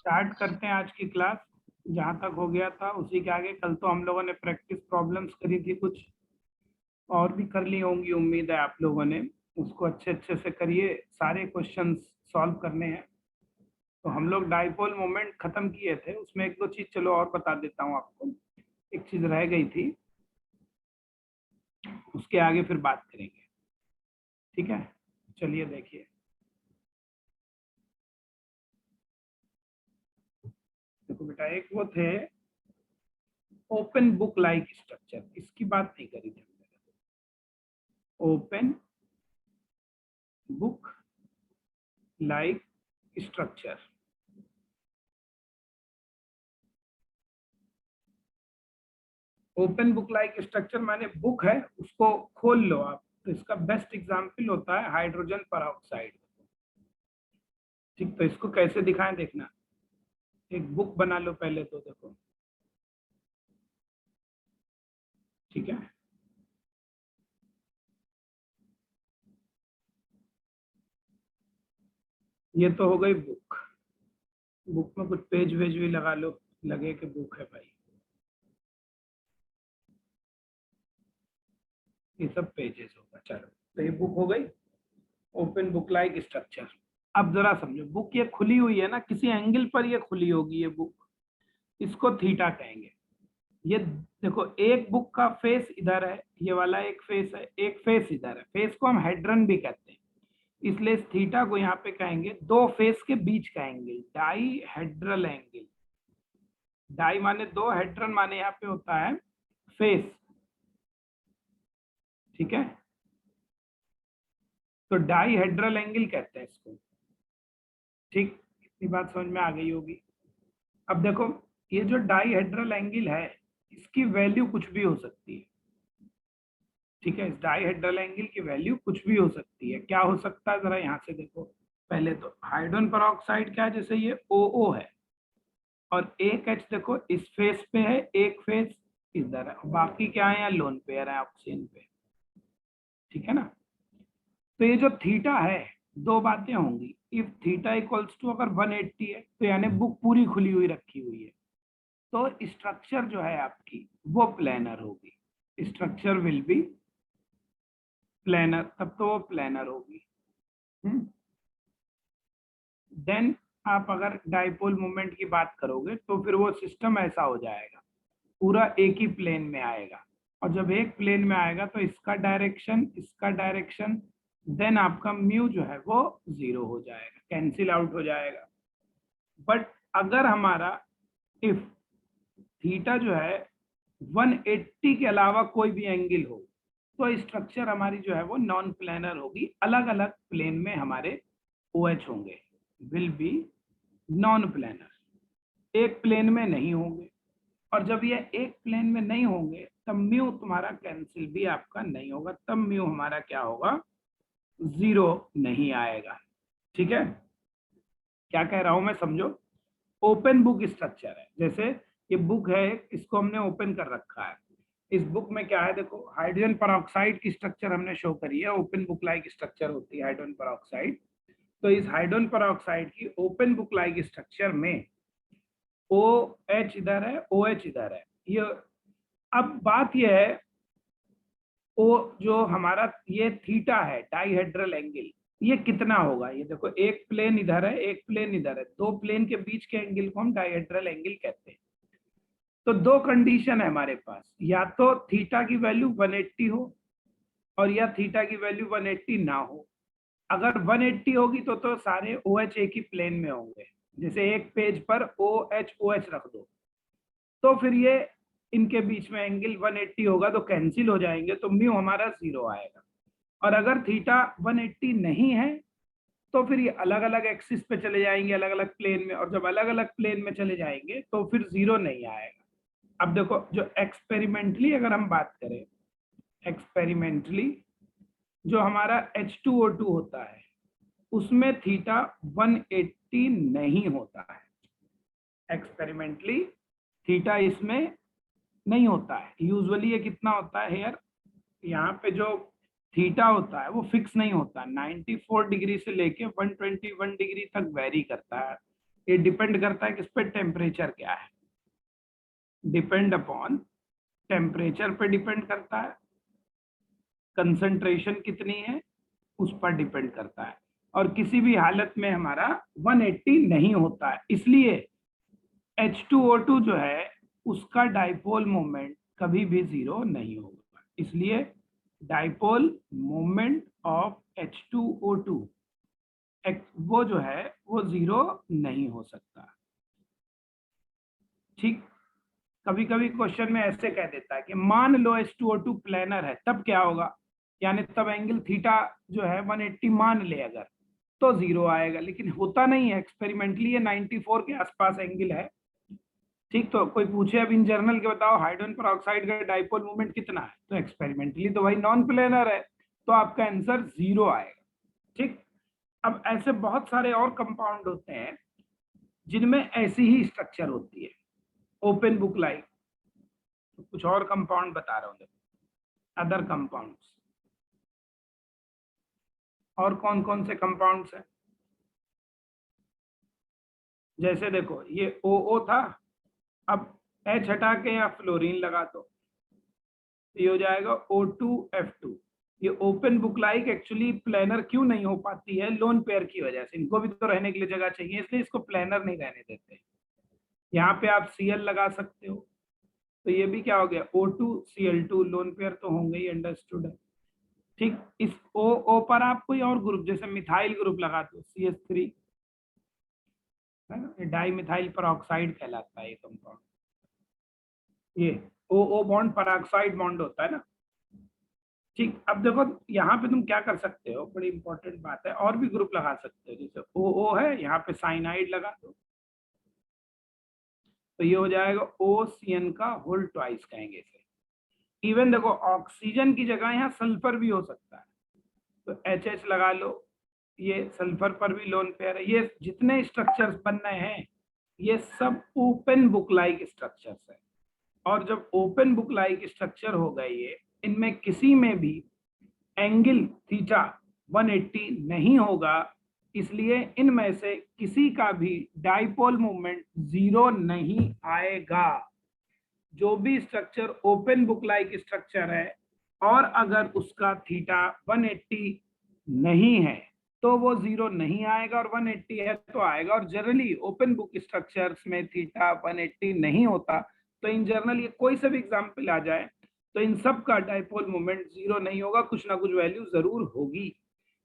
Start करते हैं आज की क्लास। जहाँ तक हो गया था उसी के आगे। कल तो हम लोगों ने प्रैक्टिस प्रॉब्लम्स करी थी, कुछ और भी कर ली होंगी, उम्मीद है आप लोगों ने। उसको अच्छे अच्छे से करिए, सारे क्वेश्चंस सॉल्व करने हैं। तो हम लोग डाइपोल मोमेंट खत्म किए थे, उसमें एक दो चीज चलो और बता देता हूँ आपको। एक चीज रह गई थी, उसके आगे फिर बात करेंगे, ठीक है। चलिए देखिए, देखो बेटा, एक वो थे ओपन बुक लाइक स्ट्रक्चर, इसकी बात नहीं करी थी। Open book like structure, open book like structure माने बुक है उसको खोल लो आप। तो इसका बेस्ट एग्जांपल होता है हाइड्रोजन परऑक्साइड। ठीक, तो इसको कैसे दिखाएं देखना। एक बुक बना लो पहले, तो देखो, ठीक है। ये तो हो गई बुक। बुक में कुछ पेज वेज भी लगा लो, लगे कि बुक है भाई। ये सब पेजेस होगा, चलो। तो ये बुक हो गई, ओपन बुक लाइक स्ट्रक्चर। अब जरा समझो, बुक ये खुली हुई है ना, किसी एंगल पर ये खुली होगी ये बुक, इसको थीटा कहेंगे। ये देखो, एक बुक का फेस इधर है, ये वाला एक फेस है, एक फेस इधर है। फेस को हम हेड्रन भी कहते हैं, इसलिए इस थीटा को यहाँ पे कहेंगे दो फेस के बीच का एंगल, डाई हेड्रल एंगल। डाई माने दो, हेड्रन माने यहाँ पे होता है फेस, ठीक है। तो डाई हेड्रल एंगल कहते हैं इसको, ठीक। इतनी बात समझ में आ गई होगी। अब देखो, ये जो डाई हेड्रल एंगल है, इसकी वैल्यू कुछ भी हो सकती है, ठीक है। इस डाइहेड्रल एंगल की वैल्यू कुछ भी हो सकती है। क्या हो सकता है, जरा यहाँ से देखो। पहले तो हाइड्रोजन पेरोक्साइड क्या है, जैसे ये OO है, और एक H देखो इस फेस पे है, एक फेस इधर है, बाकी क्या है, यहाँ लोन पेयर है ऑक्सीजन पे, ठीक है ना। तो ये जो थीटा है, दो बातें होंगी। इफ थीटा इक्वल्स टू अगर 180 है, तो यानी बुक पूरी खुली हुई रखी हुई है, तो स्ट्रक्चर जो है आपकी वो प्लेनर होगी। स्ट्रक्चर विल बी प्लेनर, तब तो वो प्लेनर होगी। देन आप अगर डाइपोल मोमेंट की बात करोगे, तो फिर वो सिस्टम ऐसा हो जाएगा, पूरा एक ही प्लेन में आएगा। और जब एक प्लेन में आएगा तो इसका डायरेक्शन, इसका डायरेक्शन, देन आपका म्यू जो है वो 0 हो जाएगा, कैंसिल आउट हो जाएगा। बट अगर हमारा इफ थीटा जो है 180 के अलावा कोई भी एंगल हो, तो स्ट्रक्चर हमारी जो है वो नॉन प्लेनर होगी। अलग अलग प्लेन में हमारे OH होंगे, विल बी नॉन प्लेनर, एक प्लेन में नहीं होंगे। और जब ये एक प्लेन में नहीं होंगे, तब म्यू तुम्हारा कैंसिल भी आपका नहीं होगा, तब म्यू हमारा क्या होगा, 0 नहीं आएगा, ठीक है। क्या कह रहा हूं मैं, समझो। ओपन बुक स्ट्रक्चर है, जैसे ये बुक है, इसको हमने ओपन कर रखा है। इस बुक में क्या है, देखो, हाइड्रोजन पेरोक्साइड की स्ट्रक्चर हमने शो करी है। ओपन बुक लाइक स्ट्रक्चर होती है हाइड्रोजन पेरोक्साइड। तो इस हाइड्रोजन पेरोक्साइड की ओपन बुक लाइक स्ट्रक्चर में OH इधर है, OH इधर है। ये अब बात यह है, ओ जो हमारा ये थीटा है, डाइहेड्रल एंगल, ये कितना होगा। ये देखो, एक प्लेन इधर है, एक प्लेन इधर है, दो प्लेन के बीच के एंगल को हम डाइहेड्रल एंगल कहते हैं। तो दो कंडीशन है हमारे पास, या तो थीटा की वैल्यू 180 हो, और या थीटा की वैल्यू 180 ना हो। अगर 180 होगी तो सारे OH एक ही प्लेन में होंगे। जैसे एक पेज पर OH रख दो, तो फिर ये इनके बीच में एंगल 180 होगा, तो कैंसिल हो जाएंगे, तो म्यू हमारा 0 आएगा। और अगर थीटा 180 नहीं है, तो फिर ये अलग अलग एक्सिस पे चले जाएंगे, अलग अलग प्लेन में। और जब अलग अलग प्लेन में चले जाएंगे, तो फिर 0 नहीं आएगा। अब देखो, जो एक्सपेरिमेंटली अगर हम बात करें, एक्सपेरिमेंटली जो हमारा H2O2 होता है, उसमें थीटा 180 नहीं होता है। एक्सपेरिमेंटली थीटा इसमें नहीं होता है। यूजुअली ये कितना होता है हेयर, यहाँ पे जो थीटा होता है वो फिक्स नहीं होता, 94 डिग्री से लेके 121 डिग्री तक वेरी करता है। ये डिपेंड करता है किस पे, टेम्परेचर क्या है, डिपेंड अपॉन टेम्परेचर पे डिपेंड करता है, कंसंट्रेशन कितनी है उस पर डिपेंड करता है, और किसी भी हालत में हमारा 180 नहीं होता है। इसलिए H2O2 जो है उसका डाइपोल मोमेंट कभी भी 0 नहीं होगा। इसलिए डाइपोल मोमेंट ऑफ H2O2 वो जो है वो 0 नहीं हो सकता। ठीक, कभी कभी क्वेश्चन में ऐसे कह देता है कि मान लो H2O2 प्लेनर है, तब क्या होगा, यानी तब एंगल थीटा जो है 180 मान ले अगर, तो 0 आएगा। लेकिन होता नहीं है, एक्सपेरिमेंटली ये 94 के आसपास एंगल है। ठीक, तो कोई पूछे अब इन जनरल के बताओ हाइड्रोजन पेरोक्साइड का डाइपोल मोमेंट कितना है, तो एक्सपेरिमेंटली तो भाई नॉन प्लेनर है, तो आपका आंसर 0 आएगा। ठीक, अब ऐसे बहुत सारे और कंपाउंड होते हैं जिनमें ऐसी ही स्ट्रक्चर होती है, ओपन बुक लाइक। तो कुछ और कंपाउंड बता रहा हूँ, अदर कंपाउंड्स। और कौन कौन से कंपाउंड्स हैं, जैसे देखो ये OO था, अब H हटा के यहाँ फ्लोरीन लगा दो, ये हो जाएगा O2F2। ये open book like actually planar क्यों नहीं हो पाती है, लोन पेयर की वजह से, इनको भी तो रहने के लिए जगह चाहिए, इसलिए इसको प्लेनर नहीं रहने देते। यहाँ पे आप Cl लगा सकते हो, तो ये भी क्या हो गया O2Cl2, लोन पेयर तो होंगे ही, अंडरस्टूड है। ठीक, इस O पर आप कोई और ग्रुप जैसे मिथाइल ग्रुप लगा दो, CH3, है ना, डाई मिथाइल पेरोक्साइड कहलाता है ये कंपाउंड। ये OO बॉन्ड पेरोक्साइड बॉन्ड होता है ना। ठीक, अब देखो यहाँ पे तुम क्या कर सकते हो, बड़ी इंपॉर्टेंट बात है, और भी ग्रुप लगा सकते हो, जैसे OO है, यहाँ पे साइनाइड लगा दो, तो ये हो जाएगा OCN का होल ट्वाइस कहेंगे इसे। इवन देखो ऑक्सीजन की जगह यहाँ सल्फर भी हो सकता है, तो HH लगा लो, ये सल्फर पर भी लोन पेयर है। ये जितने स्ट्रक्चर्स बन रहे हैं ये सब ओपन बुक लाइक स्ट्रक्चर्स है, और जब ओपन बुक लाइक स्ट्रक्चर हो गए ये, इनमें किसी में भी एंगल थीटा 180 नहीं होगा, इसलिए इनमें से किसी का भी डाइपोल मोमेंट 0 नहीं आएगा। जो भी structure open book like structure है और अगर उसका थीटा 180 नहीं है तो वो 0 नहीं आएगा, और 180 है तो आएगा। और जनरली ओपन बुक स्ट्रक्चर्स में थीटा 180 नहीं होता, तो इन जनरल ये कोई सा भी एग्जाम्पल आ जाए तो इन सब का डाइपोल मोमेंट 0 नहीं होगा, कुछ ना कुछ वैल्यू जरूर होगी।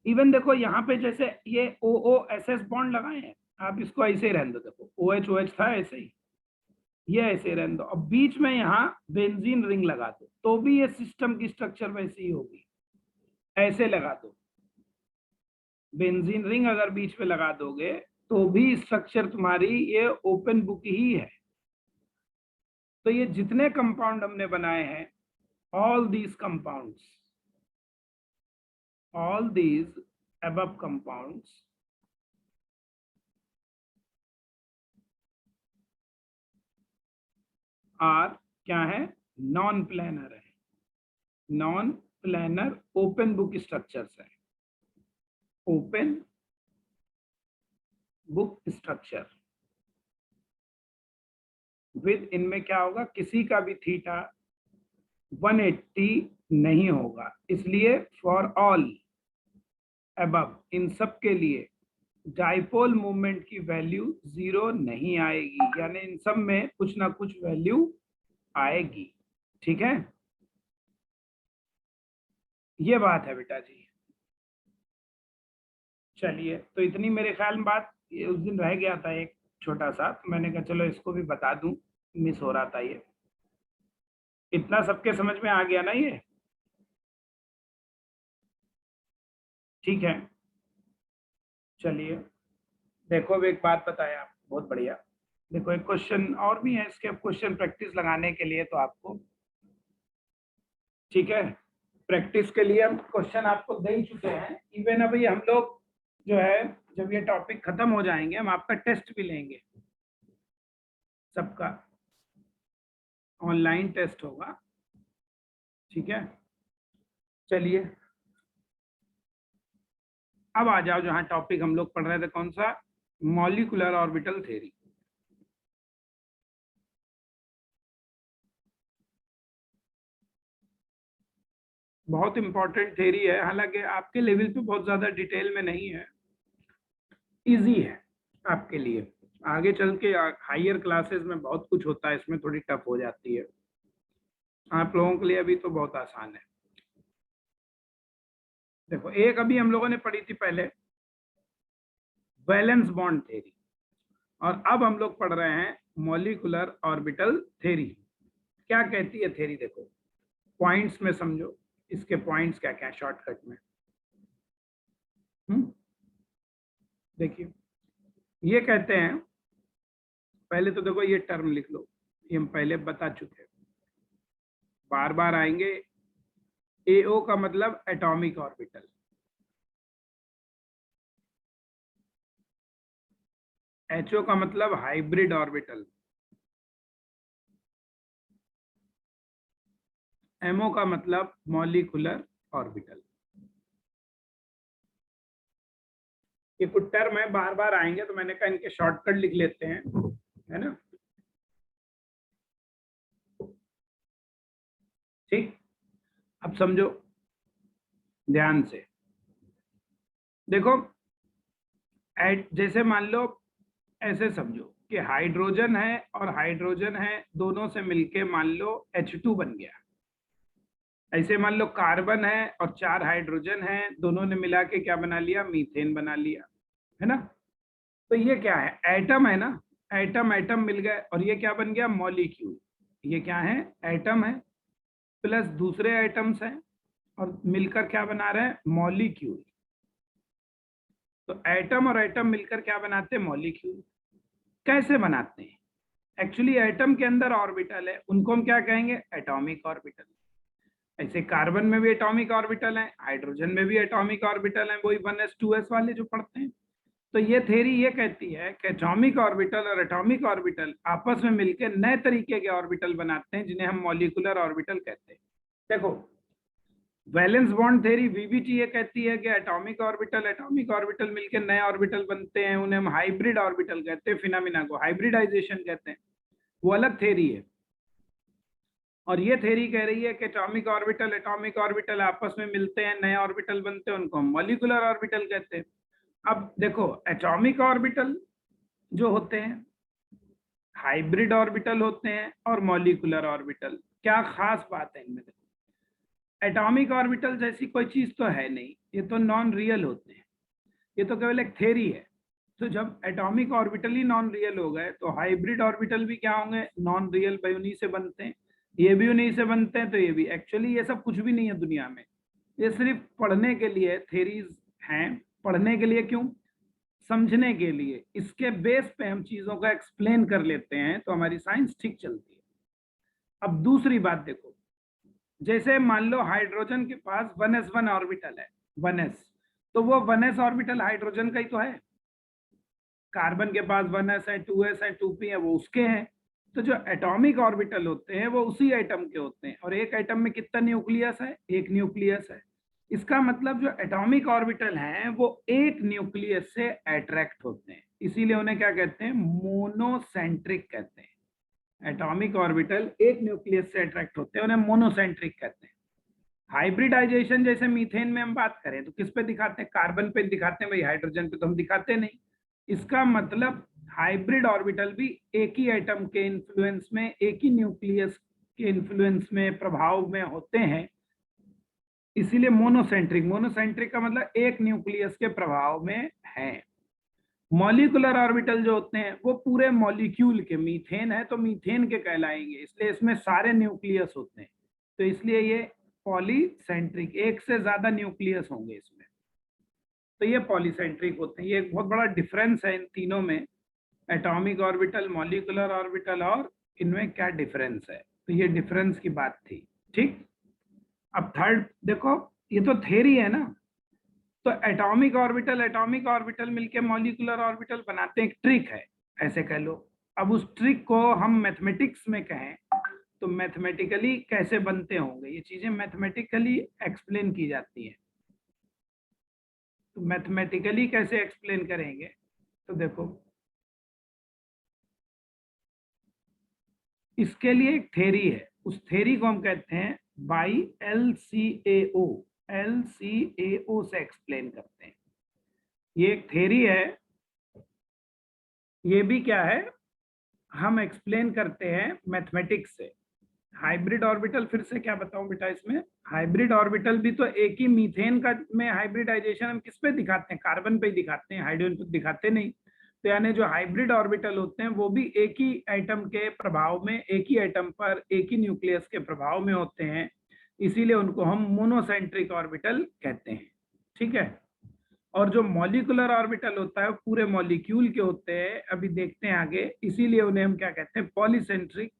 इवन देखो यहाँ पे जैसे ये OOSS बॉन्ड लगाए हैं, आप इसको ऐसे ही रहने दो, देखो OH था ऐसे ही, ये ऐसे रहने दो, अब बीच में यहाँ बेंजीन रिंग लगा दो, तो भी ये सिस्टम की स्ट्रक्चर वैसी ही होगी। ऐसे लगा दो, बेंजीन रिंग अगर बीच में लगा दोगे तो भी स्ट्रक्चर तुम्हारी ये ओपन बुक ही है। तो ये जितने कंपाउंड हमने बनाए हैं, all these compounds, all these above compounds are क्या है, नॉन प्लेनर है, non planar open book structures है, ओपन बुक स्ट्रक्चर विद, इनमें क्या होगा, किसी का भी थीटा 180 नहीं होगा, इसलिए फॉर ऑल अबव, इन सब के लिए डाइपोल मोमेंट की वैल्यू 0 नहीं आएगी, यानी इन सब में कुछ ना कुछ वैल्यू आएगी। ठीक है, ये बात है बेटा जी। चलिए, तो इतनी मेरे ख्याल में बात, ये उस दिन रह गया था एक छोटा सा, तो मैंने कहा चलो इसको भी बता दूं, मिस हो रहा था ये। इतना सबके समझ में आ गया ना ये, ठीक है। चलिए, देखो अब एक बात बताया आप, बहुत बढ़िया। देखो एक क्वेश्चन और भी है, इसके क्वेश्चन प्रैक्टिस लगाने के लिए तो आपको, ठीक है, प्रैक्टिस के लिए हम क्वेश्चन आपको दे ही चुके हैं। इवन अभी हम लोग जो है, जब ये टॉपिक खत्म हो जाएंगे हम आपका टेस्ट भी लेंगे, सबका ऑनलाइन टेस्ट होगा, ठीक है। चलिए, अब आ जाओ जहां टॉपिक हम लोग पढ़ रहे थे, कौन सा, मॉलिक्यूलर ऑर्बिटल थ्योरी। बहुत इंपॉर्टेंट थ्योरी है, हालांकि आपके लेवल पे बहुत ज्यादा डिटेल में नहीं है, इजी है आपके लिए। आगे चल के हायर क्लासेस में बहुत कुछ होता है, इसमें थोड़ी टफ हो जाती है। आप लोगों के लिए अभी तो बहुत आसान है। देखो, एक अभी हम लोगों ने पढ़ी थी पहले, वैलेंस बॉन्ड थ्योरी, और अब हम लोग पढ़ रहे हैं मॉलिक्यूलर ऑर्बिटल थ्योरी। क्या कहती है थ्योरी? देखो पॉइंट्स में समझो, इसके पॉइंट्स क्या क्या शॉर्टकट में। देखिए, ये कहते हैं, पहले तो देखो ये टर्म लिख लो, ये हम पहले बता चुके हैं, बार बार आएंगे। एओ का मतलब एटॉमिक ऑर्बिटल, एचओ का मतलब हाइब्रिड ऑर्बिटल, एमओ का मतलब मॉलिक्यूलर ऑर्बिटल। ये कुछ टर्म है, बार बार आएंगे, तो मैंने कहा इनके शॉर्टकट लिख लेते हैं, है ना? ठीक, अब समझो ध्यान से। देखो, जैसे मान लो, ऐसे समझो कि हाइड्रोजन है और हाइड्रोजन है, दोनों से मिलके मान लो H2 बन गया। ऐसे मान लो कार्बन है और 4 हाइड्रोजन है, दोनों ने मिला के क्या बना लिया? मीथेन बना लिया, है ना? तो ये क्या है? एटम है ना, एटम एटम मिल गए, और ये क्या बन गया? मॉलिक्यूल। ये क्या है? एटम है, प्लस दूसरे एटम्स हैं, और मिलकर क्या बना रहे हैं? मॉलिक्यूल। तो एटम और एटम मिलकर क्या बनाते हैं? मॉलिक्यूल। कैसे बनाते हैं? एक्चुअली एटम के अंदर ऑर्बिटल है, उनको हम क्या कहेंगे? Atomic orbital. ऐसे कार्बन में भी एटॉमिक ऑर्बिटल है, हाइड्रोजन में भी एटॉमिक ऑर्बिटल है, वही 1s 2s वाले जो पढ़ते हैं। तो ये थ्योरी ये कहती है कि एटॉमिक ऑर्बिटल और एटॉमिक ऑर्बिटल आपस में मिलकर नए तरीके के ऑर्बिटल बनाते हैं, जिन्हें हम मॉलिक्यूलर ऑर्बिटल कहते हैं। देखो, वैलेंस बॉन्ड थ्योरी वीबीटी ये कहती है कि एटॉमिक ऑर्बिटल मिलकर नए ऑर्बिटल बनते हैं, उन्हें हम हाइब्रिड ऑर्बिटल कहते हैं, फिनोमिना को हाइब्रिडाइजेशन कहते हैं, वो अलग थ्योरी है। और ये थ्योरी कह रही है कि एटॉमिक ऑर्बिटल आपस में मिलते हैं, नए ऑर्बिटल बनते हैं, उनको हम मॉलिक्यूलर ऑर्बिटल कहते हैं। अब देखो, एटॉमिक ऑर्बिटल जो होते हैं, हाइब्रिड ऑर्बिटल होते हैं, और मॉलिक्यूलर ऑर्बिटल, क्या खास बात है इनमें? देखो, एटॉमिक ऑर्बिटल जैसी कोई चीज तो है नहीं, ये तो नॉन रियल होते हैं, ये तो केवल एक थ्योरी है। तो जब एटॉमिक ऑर्बिटल ही नॉन रियल हो गए, तो हाइब्रिड ऑर्बिटल भी क्या होंगे? नॉन रियल, भाई उन्हीं से बनते हैं, ये भी उन्हीं से बनते हैं, तो ये भी। एक्चुअली ये सब कुछ भी नहीं है दुनिया में, ये सिर्फ पढ़ने के लिए थ्योरीज हैं। पढ़ने के लिए क्यों? समझने के लिए। इसके बेस पे हम चीजों का एक्सप्लेन कर लेते हैं, तो हमारी साइंस ठीक चलती है। अब दूसरी बात देखो, जैसे मान लो हाइड्रोजन के पास 1s1 ऑर्बिटल है, 1s, तो वो 1s ऑर्बिटल हाइड्रोजन का ही तो है। कार्बन के पास 1s है, 2s है, 2p है, वो उसके हैं। तो जो एटॉमिक ऑर्बिटल होते हैं वो उसी एटम के होते हैं, और एक एटम में कितना न्यूक्लियस है? एक न्यूक्लियस है। इसका मतलब जो एटॉमिक ऑर्बिटल हैं वो एक न्यूक्लियस से अट्रैक्ट होते हैं, इसीलिए उन्हें क्या कहते हैं? मोनोसेंट्रिक कहते हैं। एटॉमिक ऑर्बिटल एक न्यूक्लियस से अट्रैक्ट होते हैं, उन्हें मोनोसेंट्रिक कहते हैं। हाइब्रिडाइजेशन जैसे मीथेन में हम बात करें तो किस पे दिखाते हैं? कार्बन पे दिखाते हैं भाई, हाइड्रोजन पे तो हम दिखाते नहीं। इसका मतलब हाइब्रिड ऑर्बिटल भी एक ही एटम के इन्फ्लुएंस में, एक ही न्यूक्लियस के इन्फ्लुएंस में, प्रभाव में होते हैं, इसीलिए मोनोसेंट्रिक। मोनोसेंट्रिक का मतलब एक न्यूक्लियस के प्रभाव में है। मॉलिक्यूलर ऑर्बिटल जो होते हैं वो पूरे मॉलिक्यूल के, मीथेन है तो मीथेन के कहलाएंगे, इसलिए इसमें सारे न्यूक्लियस होते हैं, तो इसलिए ये पॉलीसेंट्रिक, एक से ज्यादा न्यूक्लियस होंगे इसमें, तो ये पॉलीसेंट्रिक होते हैं। ये एक बहुत बड़ा डिफरेंस है इन तीनों में, एटॉमिक ऑर्बिटल, मॉलिक्यूलर ऑर्बिटल, और इनमें क्या डिफरेंस है। तो ये डिफरेंस की बात थी, ठीक। अब थर्ड देखो, ये तो थ्योरी है ना, तो एटॉमिक ऑर्बिटल मिलके मॉलिक्यूलर ऑर्बिटल बनाते हैं, एक ट्रिक है, ऐसे कह लो। अब उस ट्रिक को हम मैथमेटिक्स में कहें तो मैथमेटिकली कैसे बनते होंगे? ये चीजें मैथमेटिकली एक्सप्लेन की जाती हैं, तो मैथमेटिकली कैसे एक्सप्लेन करेंगे? तो देखो इसके लिए एक थ्योरी है, उस थ्योरी को हम कहते हैं बाई LCAO, LCAO से एक्सप्लेन करते हैं। ये एक थ्योरी है, ये भी क्या है, हम एक्सप्लेन करते हैं मैथमेटिक्स से। हाइब्रिड ऑर्बिटल फिर से क्या बताऊं बेटा, इसमें हाइब्रिड ऑर्बिटल भी तो एक ही मीथेन का में हाइब्रिडाइजेशन हम किस पे दिखाते हैं, कार्बन पे दिखाते हैं, हाइड्रोजन पे दिखाते नहीं। तो यानी जो हाइब्रिड ऑर्बिटल होते हैं वो भी एक ही एटम के प्रभाव में, एक ही एटम पर एक ही न्यूक्लियस के प्रभाव में होते हैं, इसीलिए उनको हम मोनोसेंट्रिक ऑर्बिटल कहते हैं। ठीक है। और जो मॉलिकुलर ऑर्बिटल होता है वो पूरे मॉलिक्यूल के होते हैं, अभी देखते हैं आगे, इसीलिए उन्हें हम क्या कहते हैं, पॉलीसेंट्रिक।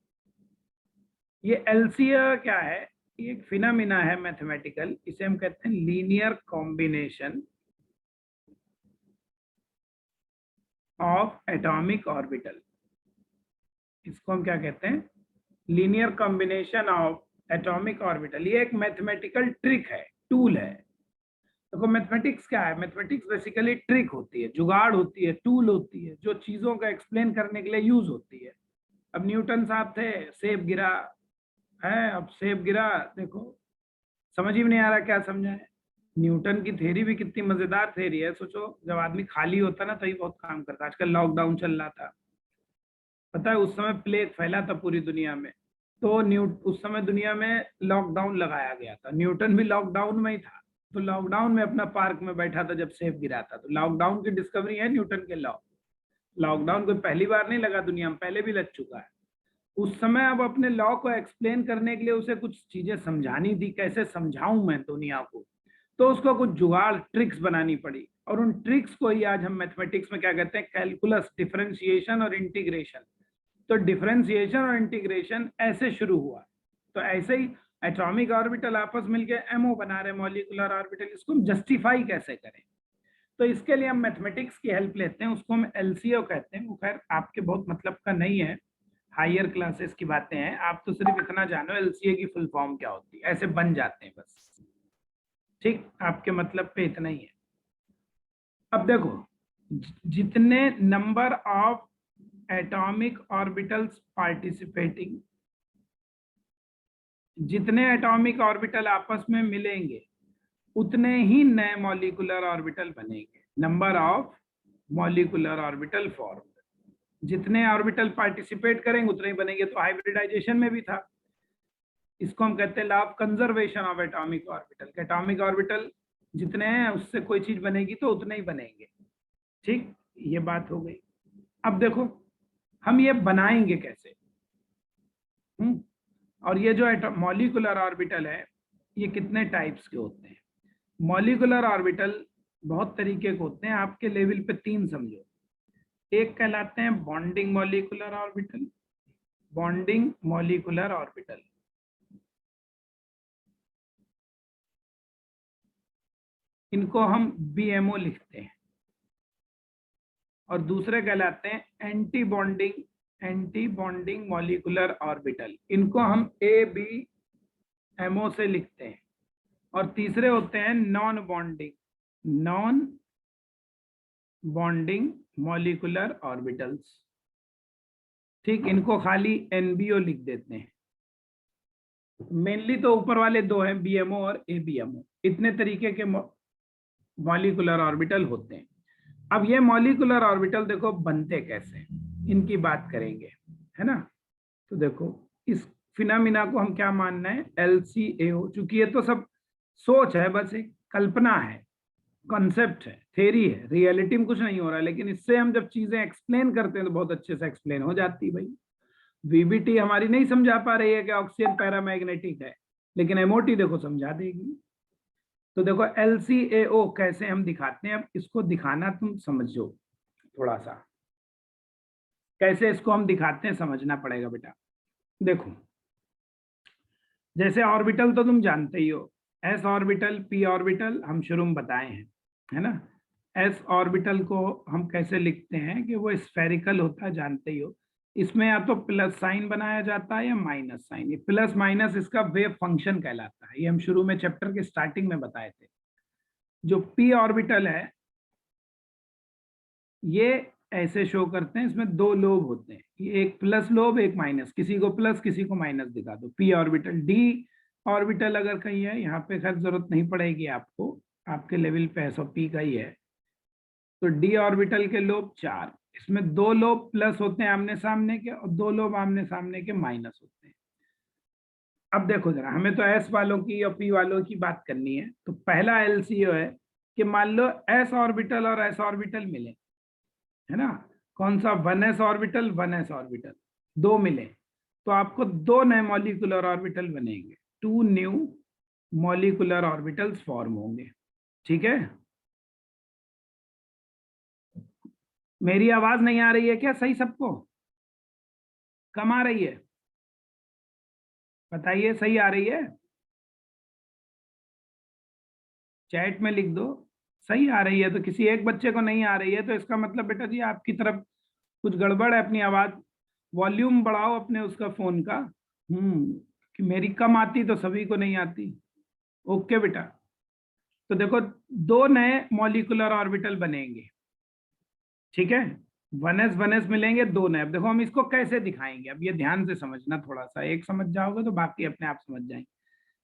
ये एलसीए क्या है, ये एक फिनोमिना है मैथमेटिकल, इसे हम कहते हैं linear combination of atomic orbital. इसको हम क्या कहते हैं, linear combination of atomic orbital. ये एक मैथमेटिकल ट्रिक है, टूल है। देखो मैथमेटिक्स क्या है, मैथमेटिक्स बेसिकली ट्रिक होती है, जुगाड़ होती है, टूल होती है, जो चीजों का एक्सप्लेन करने के लिए यूज होती है। अब न्यूटन साहब थे, सेब गिरा है, अब सेब गिरा, देखो समझ ही नहीं आ रहा क्या समझा है। न्यूटन की थ्योरी भी कितनी मजेदार थ्योरी है, सोचो जब आदमी खाली होता ना तभी बहुत काम करता। आजकल लॉकडाउन चल रहा था, पता है उस समय प्लेग फैला था पूरी दुनिया में, तो उस समय दुनिया में लॉकडाउन लगाया गया था, न्यूटन भी लॉकडाउन में ही था। तो लॉकडाउन में अपना पार्क में बैठा था जब सेब गिरा था, तो लॉकडाउन की डिस्कवरी है न्यूटन के लॉ। लॉकडाउन कोई पहली बार नहीं लगा दुनिया में, पहले भी लग चुका है। उस समय अब अपने लॉ को एक्सप्लेन करने के लिए उसे कुछ चीजें समझानी थी, कैसे समझाऊं मैं दुनिया को, तो उसको कुछ जुगाड़ ट्रिक्स बनानी पड़ी, और उन ट्रिक्स को ही आज हम मैथमेटिक्स में क्या कहते हैं, कैलकुलस, डिफरेंशिएशन और इंटीग्रेशन। तो डिफरेंशिएशन और इंटीग्रेशन ऐसे शुरू हुआ। तो ऐसे ही एटॉमिक ऑर्बिटल आपस मिलकर एमओ बना रहे, मॉलिकुलर ऑर्बिटल, इसको हम जस्टिफाई कैसे करें। तो इसके लिए हम मैथमेटिक्स की हेल्प लेते हैं, उसको हम एलसीओ कहते हैं। वो खैर आपके बहुत मतलब का नहीं है, हायर क्लासेस की बातें हैं, आप तो सिर्फ इतना जानो एलसीए की फुल फॉर्म क्या होती है, ऐसे बन जाते हैं बस। ठीक, आपके मतलब पे इतना ही है। अब देखो जितने number of atomic orbitals participating, जितने एटॉमिक ऑर्बिटल आपस में मिलेंगे उतने ही नए मॉलिकुलर ऑर्बिटल बनेंगे। Number of molecular orbital form, जितने ऑर्बिटल पार्टिसिपेट करेंगे उतने ही बनेंगे। तो हाइब्रिडाइजेशन में भी था, इसको हम कहते हैं law of conservation of atomic orbital. Atomic orbital जितने हैं उससे कोई चीज बनेगी तो उतने ही बनेंगे। ठीक, ये बात हो गई। अब देखो हम ये बनाएंगे कैसे। और ये जो मॉलिकुलर ऑर्बिटल है ये कितने टाइप्स के होते हैं। मॉलिकुलर ऑर्बिटल बहुत तरीके के होते हैं, आपके लेवल पे 3 समझो। एक कहलाते हैं bonding molecular orbital, bonding molecular orbital, इनको हम बीएमओ लिखते हैं। और दूसरे कहलाते हैं anti bonding, anti bonding molecular orbital, इनको हम ABMO से लिखते हैं। और तीसरे होते हैं non bonding, non bonding molecular orbitals. ठीक, इनको खाली NBO लिख देते हैं। मेनली तो ऊपर वाले दो हैं, BMO और ABMO, इतने तरीके के मॉलिकुलर ऑर्बिटल होते हैं। अब ये मॉलिकुलर ऑर्बिटल देखो बनते कैसे, इनकी बात करेंगे, है ना। तो देखो इस फिनोमिना को हम क्या मानना है, LCAO। चूंकि ये तो सब सोच है, बस एक कल्पना है, कॉन्सेप्ट है, थ्योरी है, रियलिटी में कुछ नहीं हो रहा है, लेकिन इससे हम जब चीजें एक्सप्लेन करते हैं तो बहुत अच्छे से एक्सप्लेन हो जाती है। भाई VBT हमारी नहीं समझा पा रही है कि ऑक्सीजन पैरामैग्नेटिक है, लेकिन MOT देखो समझा देगी। तो देखो LCAO कैसे हम दिखाते हैं, अब इसको दिखाना तुम समझो थोड़ा सा, कैसे इसको हम दिखाते हैं समझना पड़ेगा बेटा। देखो जैसे ऑर्बिटल तो तुम जानते ही हो, S ऑर्बिटल, P ऑर्बिटल हम शुरू में बताए हैं, है ना। S ऑर्बिटल को हम कैसे लिखते हैं कि वो स्फेरिकल होता है, जानते ही हो। इसमें या तो प्लस साइन बनाया जाता है या माइनस साइन। ये प्लस माइनस इसका वेव फंक्शन कहलाता है, ये हम शुरू में चैप्टर के स्टार्टिंग में बताए थे। जो P ऑर्बिटल है ये ऐसे शो करते हैं, इसमें दो लोब होते हैं, ये एक प्लस लोब एक माइनस, किसी को प्लस किसी को माइनस दिखा दो। पी ऑर्बिटल, डी ऑर्बिटल अगर कहीं है, यहाँ पे खैर जरूरत नहीं पड़ेगी आपको, आपके लेवल पे 100 का ही है। तो डी ऑर्बिटल के लोब 4, इसमें दो लोब प्लस होते हैं आमने सामने के और दो लोब आमने सामने के माइनस होते हैं। अब देखो जरा, हमें तो एस वालों की और पी वालों की बात करनी है। तो पहला एलसीओ है कि मान लो एस ऑर्बिटल और एस ऑर्बिटल मिले, है ना, कौन सा, 1s ऑर्बिटल 1s ऑर्बिटल, दो मिले, तो आपको दो नए मॉलिक्यूलर ऑर्बिटल बनेंगे, 2 न्यू मॉलिक्यूलर ऑर्बिटल्स फॉर्म होंगे। ठीक है, मेरी आवाज नहीं आ रही है क्या सही सबको? कम आ रही है? बताइए, सही आ रही है? चैट में लिख दो सही आ रही है। तो किसी एक बच्चे को नहीं आ रही है तो इसका मतलब बेटा जी आपकी तरफ कुछ गड़बड़ है, अपनी आवाज वॉल्यूम बढ़ाओ अपने उसका फोन का। कि मेरी कम आती तो सभी को नहीं आती। ओके बेटा, तो देखो दो नए मॉलिक्यूलर ऑर्बिटल बनेंगे, ठीक है, 1s मिलेंगे, दो नए। अब देखो हम इसको कैसे दिखाएंगे, अब ये ध्यान से समझना, थोड़ा सा एक समझ जाओगे तो बाकी अपने आप समझ जाएंगे।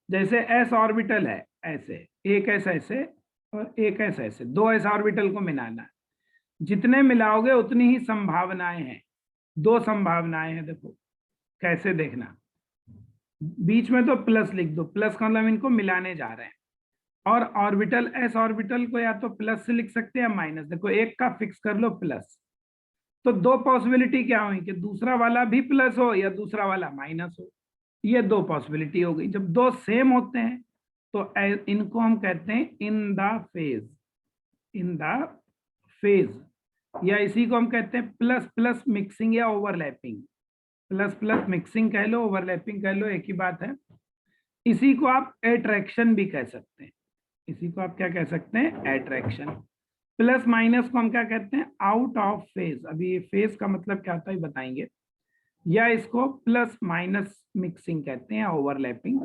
जैसे एस ऑर्बिटल है ऐसे, एक एस ऐसे और एक एस ऐसे, दो एस ऑर्बिटल को मिलाना है, जितने मिलाओगे उतनी ही संभावनाएं हैं, दो संभावनाएं हैं। देखो कैसे देखना, बीच में तो प्लस लिख दो, प्लस का मतलब इनको मिलाने जा रहे हैं, और ऑर्बिटल एस ऑर्बिटल को या तो प्लस से लिख सकते हैं या माइनस। देखो एक का फिक्स कर लो प्लस, तो दो पॉसिबिलिटी क्या हुई कि दूसरा वाला भी प्लस हो या दूसरा वाला माइनस हो, ये दो पॉसिबिलिटी हो गई। जब दो सेम होते हैं तो इनको हम कहते हैं in the phase, in the phase, या इसी को हम कहते हैं प्लस प्लस मिक्सिंग या ओवरलैपिंग। प्लस प्लस मिक्सिंग कह लो, ओवरलैपिंग कह लो, एक ही बात है। इसी को आप एट्रैक्शन भी कह सकते हैं, इसी को आप क्या कह सकते हैं, एट्रैक्शन। प्लस माइनस को हम क्या कहते हैं, आउट ऑफ फेज। अभी ये फेज का मतलब क्या होता है बताएंगे। या इसको प्लस माइनस मिक्सिंग कहते हैं, ओवरलैपिंग,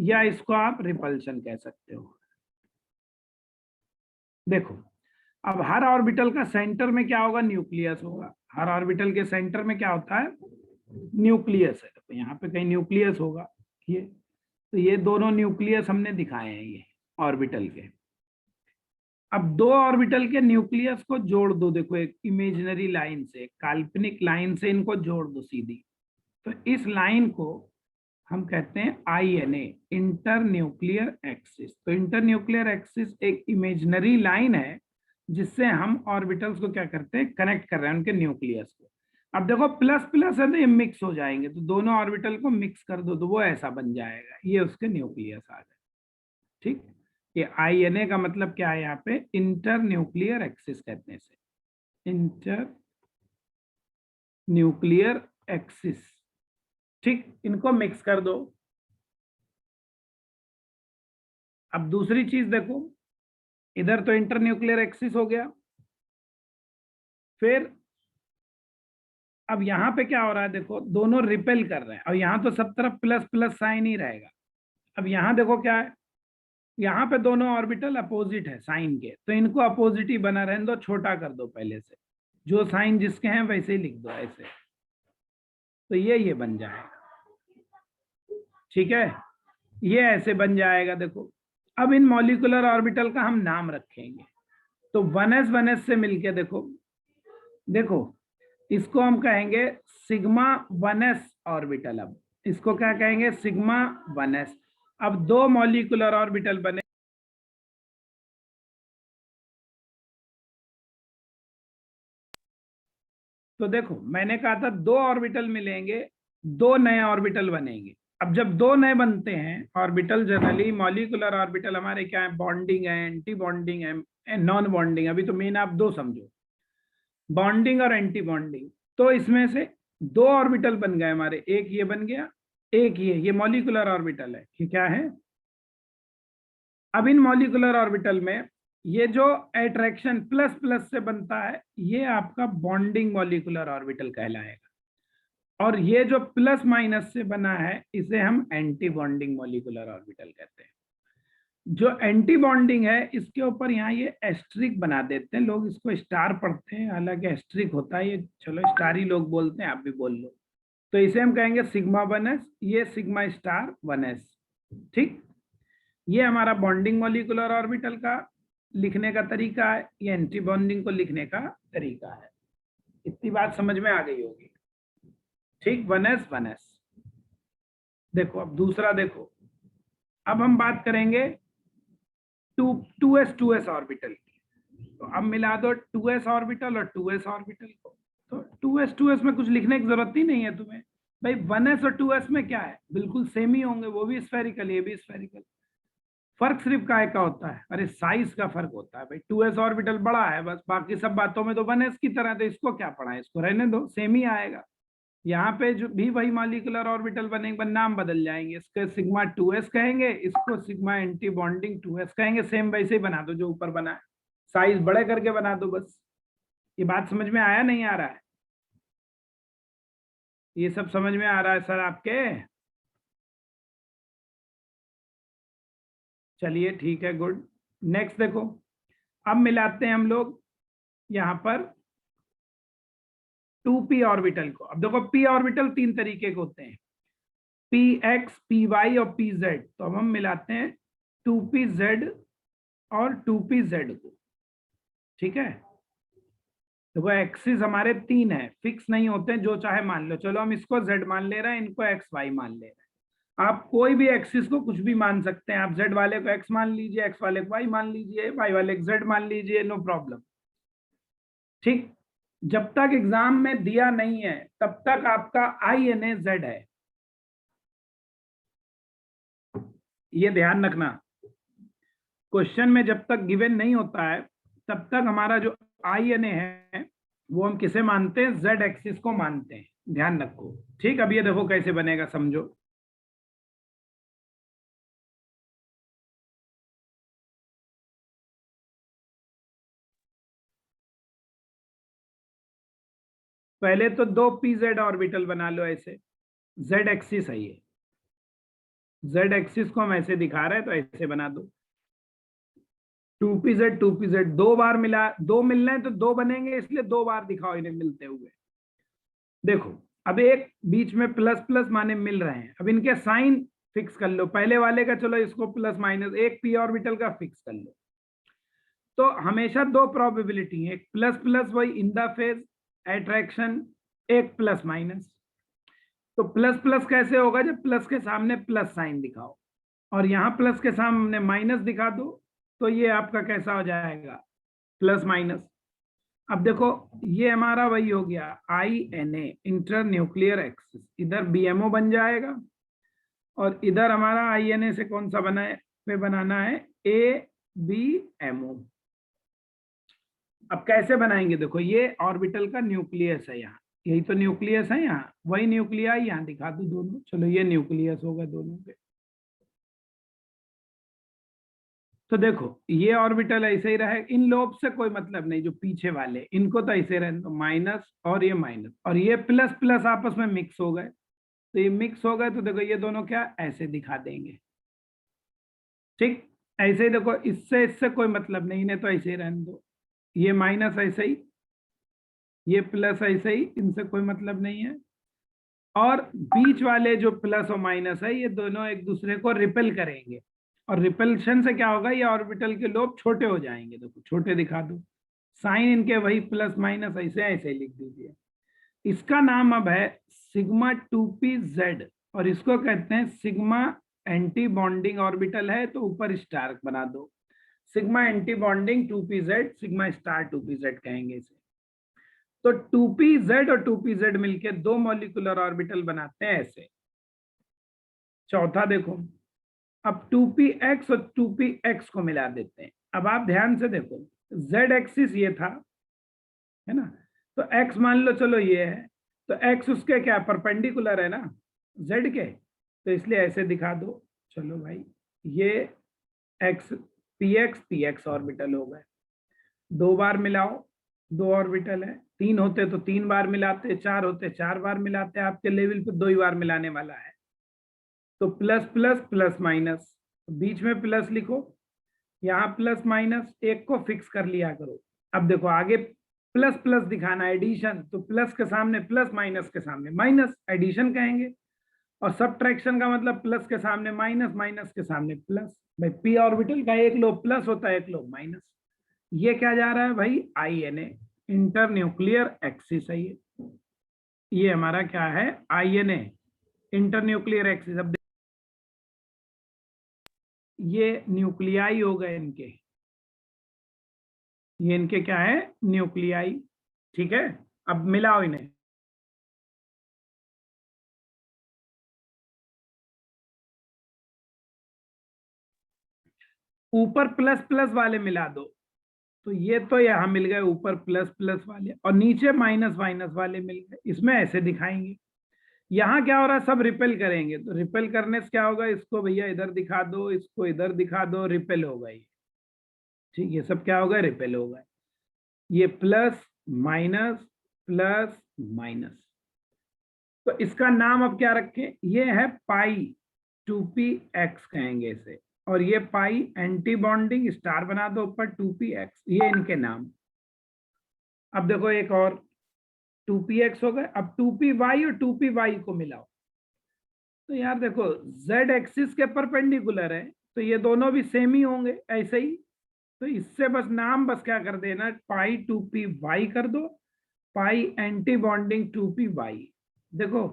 या इसको आप रिपल्शन कह सकते हो। देखो अब हर ऑर्बिटल का सेंटर में क्या होगा, न्यूक्लियस होगा। हर ऑर्बिटल के सेंटर में क्या होता है, न्यूक्लियस है। तो यहाँ पे कहीं न्यूक्लियस होगा, ये तो ये दोनों न्यूक्लियस हमने दिखाए हैं ये ऑर्बिटल के। अब दो ऑर्बिटल के न्यूक्लियस को जोड़ दो, देखो एक इमेजिनरी लाइन से, काल्पनिक लाइन से इनको जोड़ दो सीधी। तो इस लाइन को हम कहते हैं INA, इंटर न्यूक्लियर एक्सिस। तो इंटर न्यूक्लियर एक्सिस एक इमेजिनरी लाइन है जिससे हम ऑर्बिटल्स को क्या करते हैं, कनेक्ट कर रहे हैं उनके न्यूक्लियस को। अब देखो प्लस प्लस है तो ये मिक्स हो जाएंगे, तो दोनों ऑर्बिटल को मिक्स कर दो तो वो ऐसा बन जाएगा, ये उसके न्यूक्लियस आ गए। ठीक, ये INA का मतलब क्या है, यहाँ पे इंटर न्यूक्लियर एक्सिस कहते हैं इसे, इंटर न्यूक्लियर एक्सिस। ठीक, इनको मिक्स कर दो। अब दूसरी चीज देखो, इधर तो इंटर न्यूक्लियर एक्सिस हो गया, फिर अब यहाँ पे क्या हो रहा है, देखो दोनों रिपेल कर रहे हैं, और यहाँ तो सब तरफ प्लस प्लस साइन ही रहेगा। अब यहाँ देखो क्या है, यहाँ पे दोनों ऑर्बिटल अपोजिट है साइन के, तो इनको अपोजिट ही बना रहने दो, छोटा कर दो पहले से, जो साइन जिसके हैं वैसे ही लिख दो ऐसे, तो ये बन जाएगा। ठीक है, ये ऐसे बन जाएगा। देखो अब इन मॉलिक्यूलर ऑर्बिटल का हम नाम रखेंगे। तो 1s से मिलके देखो, देखो इसको हम कहेंगे सिग्मा 1s ऑर्बिटल। अब इसको क्या कहेंगे, सिग्मा 1s। अब दो मॉलिक्यूलर ऑर्बिटल बने, तो देखो मैंने कहा था दो ऑर्बिटल मिलेंगे, दो नए ऑर्बिटल बनेंगे। अब जब दो नए बनते हैं ऑर्बिटल, जनरली मॉलिक्यूलर ऑर्बिटल हमारे क्या है, बॉन्डिंग है, एंटी बॉन्डिंग है, नॉन बॉन्डिंग। अभी तो मेन आप दो समझो, बॉन्डिंग और एंटी बॉन्डिंग। तो इसमें से दो ऑर्बिटल बन गए हमारे, एक ये बन गया, एक ये मॉलिक्यूलर ऑर्बिटल है, ये क्या है। अब इन मॉलिक्यूलर ऑर्बिटल में ये जो अट्रैक्शन प्लस प्लस से बनता है, ये आपका बॉन्डिंग मॉलिक्यूलर ऑर्बिटल कहलाएगा, और ये जो प्लस माइनस से बना है इसे हम एंटी बॉन्डिंग मॉलिक्यूलर ऑर्बिटल कहते हैं। जो एंटी बॉन्डिंग है इसके ऊपर यहाँ ये एस्ट्रिक बना देते हैं लोग, इसको स्टार पढ़ते हैं, हालांकि एस्ट्रिक होता है ये, चलो स्टार ही लोग बोलते हैं, आप भी बोल लो। तो इसे हम कहेंगे सिग्मा 1s, ये सिग्मा स्टार 1s। ठीक, ये हमारा बॉन्डिंग मॉलिक्यूलर ऑर्बिटल का लिखने का तरीका है, ये एंटी बॉन्डिंग को लिखने का तरीका है। इतनी बात समझ में आ गई होगी। ठीक, 1s 1s। देखो अब दूसरा देखो, अब हम बात करेंगे 2s ऑर्बिटल की। तो अब मिला दो 2s ऑर्बिटल और 2s ऑर्बिटल को, तो 2s में कुछ लिखने की जरूरत ही नहीं है तुम्हें भाई। 1s और 2s में क्या है, बिल्कुल सेम ही होंगे, वो भी स्फेरिकल ये भी स्फेरिकल। फर्क सिर्फ काय का होता है, अरे साइज का फर्क होता है भाई। 2s ऑर्बिटल बड़ा है बस, बाकी सब बातों में तो 1s की तरह, तो इसको क्या पढ़ा है, इसको रहने दो, सेम ही आएगा। यहाँ पे जो भी वही मॉलिक्यूलर ऑर्बिटल बनेंगे, नाम बदल जाएंगे, इसके सिग्मा 2s कहेंगे, इसको सिग्मा एंटी बॉन्डिंग 2s कहेंगे, सेम वैसे ही बना दो जो ऊपर बना है, साइज बड़े करके बना दो बस। ये बात समझ में आया नहीं आ रहा है? ये सब समझ में आ रहा है सर आपके? चलिए ठीक है, गुड। नेक्स्ट देखो, अब मिलाते हैं हम लोग यहाँ पर 2p ऑर्बिटल को। अब देखो p ऑर्बिटल तीन तरीके के होते हैं, px, py और pz। तो अब हम मिलाते हैं 2pz और 2pz को। ठीक है, देखो एक्सिस हमारे तीन है, फिक्स नहीं होते हैं, जो चाहे मान लो। चलो हम इसको z मान ले रहे हैं, इनको x y मान ले रहे हैं। आप कोई भी एक्सिस को कुछ भी मान सकते हैं, आप z वाले को x मान लीजिए, x वाले को y मान लीजिए, y वाले को z मान लीजिए, नो प्रॉब्लम। ठीक, जब तक एग्जाम में दिया नहीं है तब तक आपका INA-Z है, ये ध्यान रखना। क्वेश्चन में जब तक गिवन नहीं होता है तब तक हमारा जो INA है वो हम किसे मानते हैं, Z एक्सिस को मानते हैं, ध्यान रखो। ठीक, अब ये देखो कैसे बनेगा, समझो। पहले तो दो pz ऑर्बिटल बना लो ऐसे, Z एक्सिस है ये, Z एक्सिस को हम ऐसे दिखा रहे हैं तो ऐसे बना दो। 2pz दो बार मिला, दो मिलना है तो दो बनेंगे, इसलिए दो बार दिखाओ इन्हें मिलते हुए। देखो अब एक बीच में प्लस प्लस माने मिल रहे हैं, अब इनके साइन फिक्स कर लो। पहले वाले का चलो इसको प्लस माइनस, एक p ऑर्बिटल का फिक्स कर लो। तो हमेशा दो प्रोबेबिलिटी है, एक प्लस प्लस वही इन द फेज अट्रैक्शन, एक प्लस माइनस। तो प्लस प्लस कैसे होगा, जब प्लस के सामने प्लस साइन दिखाओ और यहाँ प्लस के सामने माइनस दिखा दो, तो ये आपका कैसा हो जाएगा, प्लस माइनस। अब देखो ये हमारा वही हो गया INA, इंटर न्यूक्लियर एक्सिस, इधर BMO बन जाएगा और इधर हमारा INA से कौन सा बना है, पे बनाना है ABMO। अब कैसे बनाएंगे, देखो ये ऑर्बिटल का न्यूक्लियस है, यहाँ यही तो न्यूक्लियस है, यहाँ वही न्यूक्लियाई यहाँ दिखा दो दोनों। चलो ये न्यूक्लियस होगा दोनों के। तो देखो ये ऑर्बिटल ऐसे ही रहे, इन लोब से कोई मतलब नहीं, जो पीछे वाले इनको तो ऐसे रहे, तो माइनस और ये माइनस और ये प्लस प्लस आपस में मिक्स हो गए। तो ये मिक्स हो गए तो देखो ये दोनों क्या ऐसे दिखा देंगे। ठीक, ऐसे ही देखो इससे इससे कोई मतलब नहीं, इन्हें तो ऐसे ही रहने दो। ये माइनस ऐसे ही, ये प्लस ऐसे ही, इनसे कोई मतलब नहीं है। और बीच वाले जो प्लस और माइनस है ये दोनों एक दूसरे को रिपेल करेंगे, और रिपल्शन से क्या होगा, ये ऑर्बिटल के लोब छोटे हो जाएंगे। देखो छोटे दिखा दो, साइन इनके वही प्लस माइनस ऐसे ऐसे लिख दीजिए। इसका नाम अब है सिग्मा 2pz और इसको कहते हैं सिग्मा एंटी बॉन्डिंग ऑर्बिटल है, तो ऊपर स्टार बना दो, sigma anti bonding 2pz, sigma star 2pz कहेंगे इसे। तो 2pz और 2pz मिलके दो मॉलिक्यूलर ऑर्बिटल बनाते हैं ऐसे। चौथा देखो, अब 2px और 2px को मिला देते हैं। अब आप ध्यान से देखो, z एक्सिस ये था, है ना, तो x मान लो चलो ये है, तो x उसके क्या परपेंडिकुलर है ना z के, तो इसलिए ऐसे दिखा दो। चलो भाई ये x px ऑर्बिटल हो गए, दो बार मिलाओ, दो ऑर्बिटल है, तीन होते तो तीन बार मिलाते, चार होते चार बार मिलाते, आपके लेवल पे दो ही बार मिलाने वाला है। तो प्लस प्लस प्लस माइनस, बीच में प्लस लिखो यहाँ प्लस माइनस एक को फिक्स कर लिया करो। अब देखो आगे प्लस प्लस दिखाना है एडिशन, तो प्लस के सामने प्लस, माइनस के सामने माइनस, एडिशन कहेंगे। और सब्ट्रैक्शन का मतलब प्लस के सामने माइनस, माइनस के सामने प्लस। भाई पी ऑर्बिटल का एक लोब प्लस होता है, एक लोब माइनस। ये क्या जा रहा है भाई, I N A, inter nuclear axis है ये हमारा क्या है, I N A, inter nuclear axis. अब ये न्यूक्लियाई हो गए इनके, ये इनके क्या है, न्यूक्लियाई। ठीक है, अब मिलाओ इन्हें। ऊपर प्लस प्लस वाले मिला दो, तो ये तो यहां मिल गए ऊपर प्लस प्लस वाले, और नीचे माइनस माइनस वाले मिल गए। इसमें ऐसे दिखाएंगे। यहाँ क्या हो रहा है, सब रिपेल करेंगे, तो रिपेल करने से क्या होगा, इसको भैया इधर दिखा दो, इसको इधर दिखा दो, रिपेल होगा ये। ठीक, ये सब क्या होगा, रिपेल होगा। ये प्लस माइनस प्लस माइनस, तो इसका नाम अब क्या रखें, ये है पाई 2p x कहेंगे इसे। और ये पाई एंटी बॉन्डिंग स्टार बना दो ऊपर 2p x, ये इनके नाम। अब देखो एक और 2p x हो गए। अब 2p y और 2p y को मिलाओ, तो यार देखो z एक्सिस के परपेंडिकुलर है, तो ये दोनों भी सेम ही होंगे ऐसे ही। तो इससे बस नाम बस क्या कर देना, पाई 2p y कर दो, पाई एंटी बॉन्डिंग 2p y। देखो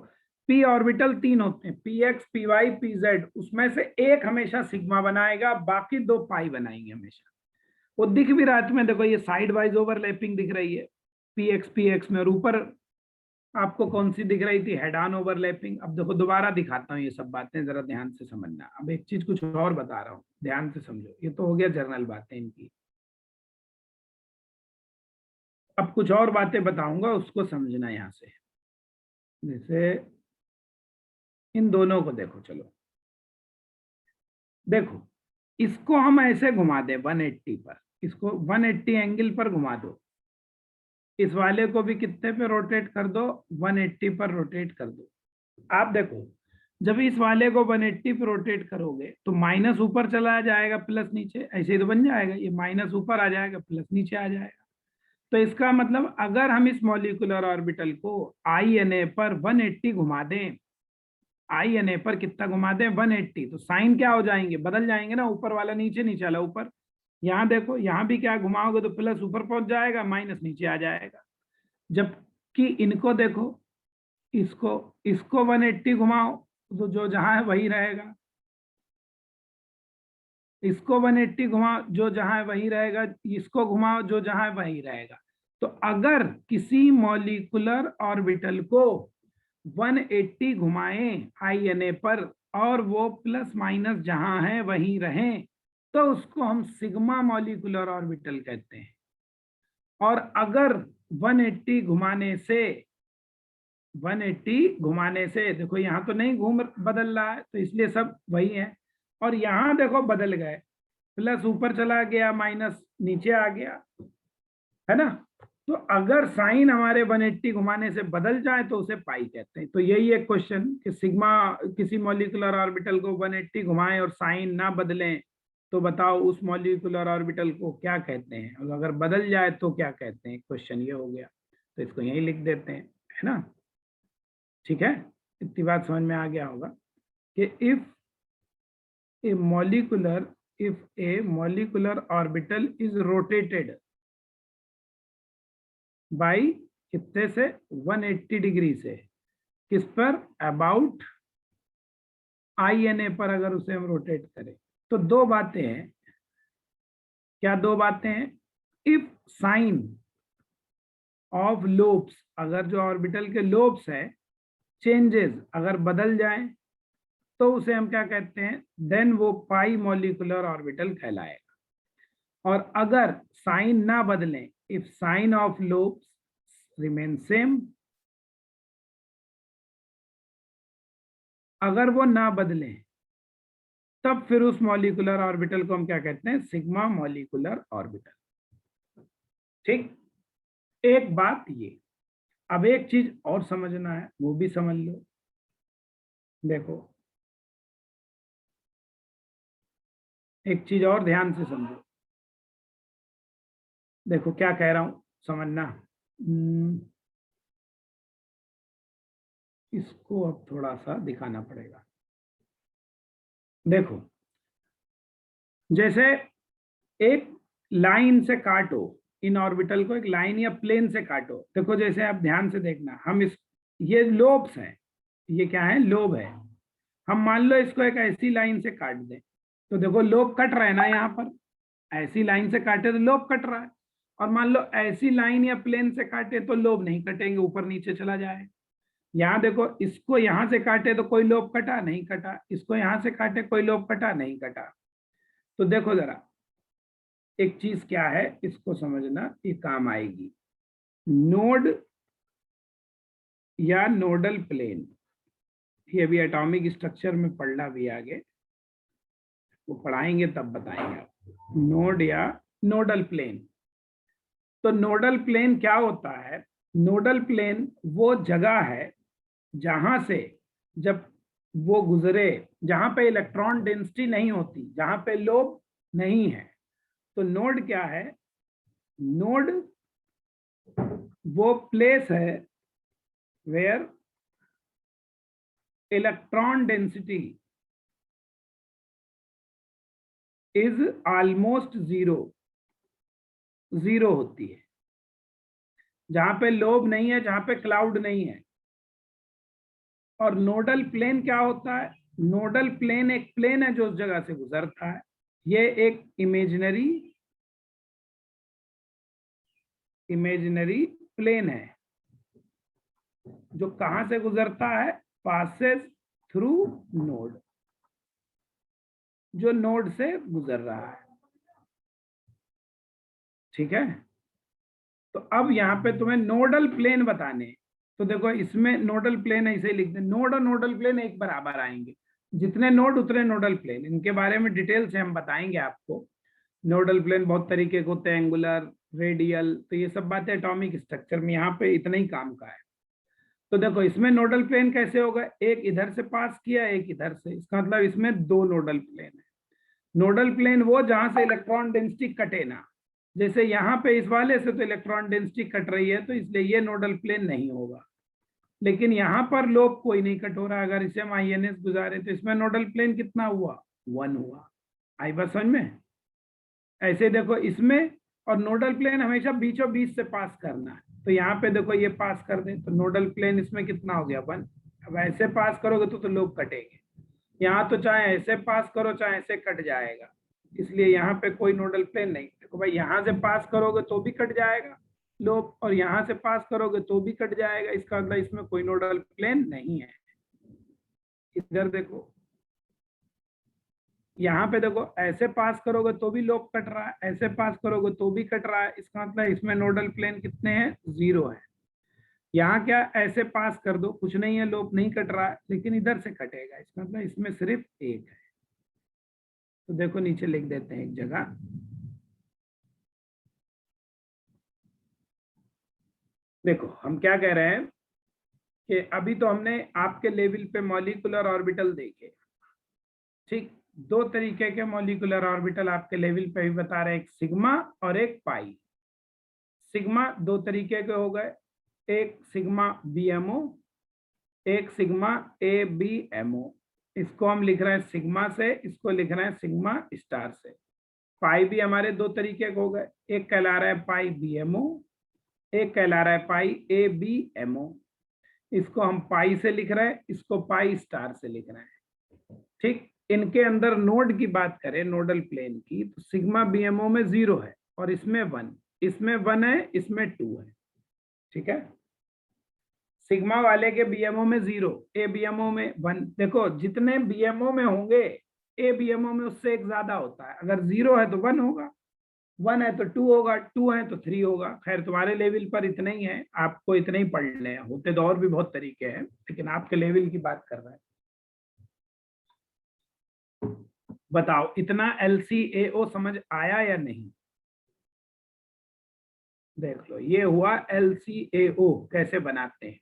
p ऑर्बिटल तीन होते हैं, px py pz, उसमें से एक हमेशा सिग्मा बनाएगा, बाकी दो पाई बनाएंगे हमेशा। वो दिख भी रहा है तुम्हें, देखो ये साइड वाइज ओवरलैपिंग दिख रही है px में, और ऊपर आपको कौन सी दिख रही थी, हेड ऑन ओवरलैपिंग। अब देखो दोबारा दिखाता हूँ ये सब बातें, जरा ध्यान से समझना। अब एक चीज कुछ और बता रहा हूँ, ध्यान से समझो। ये तो हो गया जनरल बातें इनकी, अब कुछ और बातें बताऊंगा, उसको समझना यहाँ से। जैसे इन दोनों को देखो, चलो देखो, इसको हम ऐसे घुमा दे 180 पर, इसको 180 एंगल पर घुमा दो। इस वाले को भी कितने पे रोटेट कर दो, 180 पर रोटेट कर दो। आप देखो जब इस वाले को 180 पे रोटेट करोगे तो माइनस ऊपर चला जाएगा, प्लस नीचे, ऐसे ही तो बन जाएगा। ये माइनस ऊपर आ जाएगा, प्लस नीचे आ जाएगा। तो इसका मतलब अगर हम इस मॉलिक्यूलर ऑर्बिटल को आई एन ए पर 180 घुमा दें, आई एन ए पर कितना घुमा दें, 180, तो साइन क्या हो जाएंगे, बदल जाएंगे ना, ऊपर वाला नीचे, नीचे वाला ऊपर। यहाँ देखो, यहाँ भी क्या घुमाओगे तो प्लस ऊपर पहुंच जाएगा, माइनस नीचे आ जाएगा। जबकि इनको देखो, इसको इसको 180 घुमाओ तो जो जहां है वही रहेगा, इसको 180 घुमाओ जो जहां है वही रहेगा, इसको घुमाओ जो जहां है वही रहेगा। तो अगर किसी मॉलिक्यूलर ऑर्बिटल को 180 घुमाएं आई एन ए पर, और वो प्लस माइनस जहां है वहीं रहें, तो उसको हम सिग्मा मॉलिक्यूलर ऑर्बिटल कहते हैं। और अगर 180 घुमाने से, 180 घुमाने से, देखो यहाँ तो नहीं घूम बदल रहा है, तो इसलिए सब वही है। और यहाँ देखो बदल गए, प्लस ऊपर चला गया, माइनस नीचे आ गया, है ना। तो अगर साइन हमारे 180 घुमाने से बदल जाए तो उसे पाई कहते हैं। तो यही एक क्वेश्चन कि सिग्मा किसी मॉलिक्यूलर ऑर्बिटल को 180 घुमाएं और साइन ना बदलें, तो बताओ उस मॉलिक्यूलर ऑर्बिटल को क्या कहते हैं, और अगर बदल जाए तो क्या कहते हैं। क्वेश्चन ये हो गया, तो इसको यही लिख देते हैं, है ना। ठीक है, इतनी बात समझ में आ गया होगा कि if A molecular orbital is rotated by कितने से, 180 डिग्री से, किस पर, अबाउट आई एन ए पर, अगर उसे हम रोटेट करें, तो दो बातें हैं। क्या दो बातें हैं, इफ साइन ऑफ लोब्स, अगर जो ऑर्बिटल के लोब्स है, चेंजेस अगर बदल जाए, तो उसे हम क्या कहते हैं, देन वो पाई मॉलिक्यूलर ऑर्बिटल कहलाएगा। और अगर साइन ना बदलें, if sign of lobes remain same, अगर वो ना बदलें, तब फिर उस मॉलिक्यूलर ऑर्बिटल को हम क्या कहते हैं, सिग्मा मॉलिक्यूलर ऑर्बिटल। ठीक, एक बात ये। अब एक चीज और समझना है, वो भी समझ लो। देखो एक चीज और ध्यान से समझो, देखो क्या कह रहा हूं, समझना। इसको अब थोड़ा सा दिखाना पड़ेगा। देखो, जैसे एक लाइन से काटो, इन ऑर्बिटल को एक लाइन या प्लेन से काटो। देखो जैसे आप ध्यान से देखना, हम इस, ये लोब्स हैं, ये क्या है, लोब है। हम मान लो इसको एक ऐसी लाइन से काट दें, तो देखो लोब कट रहा है ना, यहाँ पर ऐसी लाइन से काटे तो लोब कट रहा है। और मान लो ऐसी लाइन या प्लेन से काटे तो लोब नहीं कटेंगे, ऊपर नीचे चला जाए। यहाँ देखो, इसको यहां से काटे तो कोई लोब कटा नहीं कटा, इसको यहां से काटे कोई लोब कटा नहीं कटा। तो देखो जरा, एक चीज क्या है, इसको समझना, ये काम आएगी। नोड या नोडल प्लेन, ये अभी एटॉमिक स्ट्रक्चर में पढ़ना भी आगे, वो पढ़ाएंगे तब बताएंगे आपको। नोड या नोडल प्लेन, तो नोडल प्लेन क्या होता है? नोडल प्लेन वो जगह है जहां से जब वो गुजरे, जहां पे इलेक्ट्रॉन डेंसिटी नहीं होती, जहां पे लोब नहीं है, तो नोड क्या है? नोड वो प्लेस है where electron density is almost zero, zero होती है, जहां पे लोब नहीं है, जहां पे क्लाउड नहीं है। और नोडल प्लेन क्या होता है? नोडल प्लेन एक प्लेन है जो उस जगह से गुजरता है। ये एक इमेजिनरी प्लेन है जो कहां से गुजरता है? पासेस थ्रू नोड, जो नोड से गुजर रहा है। ठीक है, तो अब यहां पे तुम्हें नोडल प्लेन बताने, तो देखो इसमें नोडल प्लेन ऐसे ही लिख दे, नोड और नोडल प्लेन एक बराबर आएंगे, जितने नोड उतने नोडल प्लेन। इनके बारे में डिटेल से हम बताएंगे आपको। नोडल प्लेन बहुत तरीके के होते हैं, एंगुलर, रेडियल, तो ये सब बातें एटॉमिक स्ट्रक्चर में, यहाँ पे इतना ही काम का है। तो देखो इसमें नोडल प्लेन कैसे होगा, एक इधर से पास किया, एक इधर से, इसका मतलब इसमें दो नोडल प्लेन है। नोडल प्लेन वो जहां से इलेक्ट्रॉन डेंसिटी कटे ना, जैसे यहाँ पे इस वाले से तो इलेक्ट्रॉन डेंसिटी कट रही है, तो इसलिए ये नोडल प्लेन नहीं होगा। लेकिन यहाँ पर लोब कोई नहीं कट हो रहा, अगर इसे हम आईएनएस गुजारे तो इसमें नोडल प्लेन कितना हुआ? 1 हुआ। आई बात समझ में? ऐसे देखो इसमें, और नोडल प्लेन हमेशा बीचों बीच से पास करना है, तो यहाँ पे देखो ये पास कर दे तो नोडल प्लेन इसमें कितना हो गया? 1। अब ऐसे पास करोगे तो लोब कटेंगे, यहाँ तो चाहे ऐसे पास करो चाहे ऐसे कट जाएगा, इसलिए यहाँ पे कोई नोडल प्लेन नहीं। देखो भाई, यहाँ से पास करोगे तो भी कट जाएगा लोब, और यहाँ से पास करोगे तो भी कट जाएगा, इसका मतलब इसमें कोई नोडल प्लेन नहीं है। इधर देखो, यहाँ पे देखो, ऐसे पास करोगे तो भी लोब कट रहा है, ऐसे पास करोगे तो भी कट रहा है, इसका मतलब इसमें नोडल प्लेन कितने हैं? 0 है। यहाँ क्या, ऐसे पास कर दो, कुछ नहीं है, लोब नहीं कट रहा है, लेकिन इधर से कटेगा, इसका मतलब इसमें सिर्फ एक है। तो देखो नीचे लिख देते हैं एक जगह, देखो हम क्या कह रहे हैं कि अभी तो हमने आपके लेवल पे मॉलिक्यूलर ऑर्बिटल देखे, ठीक। दो तरीके के मॉलिक्यूलर ऑर्बिटल आपके लेवल पे भी बता रहे हैं, एक सिग्मा और एक पाई। सिग्मा दो तरीके के हो गए, एक सिग्मा बीएमओ, एक सिग्मा ए बी एमओ। इसको हम लिख रहे हैं सिग्मा से, इसको लिख रहे हैं सिग्मा स्टार से। पाई भी हमारे दो तरीके के हो गए, एक कहला रहा है पाई बीएमओ, एक कहला रहा है पाई ए बी एमओ। इसको हम पाई से लिख रहे हैं, इसको पाई स्टार से लिख रहे हैं, ठीक। इनके अंदर नोड की बात करें, नोडल प्लेन की, तो सिग्मा बीएमओ में 0 है और इसमें 1, इसमें 1 है, इसमें 2 है, ठीक है। सिग्मा वाले के बीएमओ में 0, ए बीएमओ में 1। देखो जितने बीएमओ में होंगे, ए बीएमओ में उससे एक ज्यादा होता है, अगर 0 है तो 1 होगा, 1 है तो 2 होगा, 2 है तो 3 होगा। खैर तुम्हारे लेवल पर इतना ही है, आपको इतना ही पढ़ने हैं, होते तो और भी बहुत तरीके हैं, लेकिन आपके लेवल की बात कर रहे हैं। बताओ इतना LCAO समझ आया या नहीं? देख लो, ये हुआ LCAO कैसे बनाते हैं,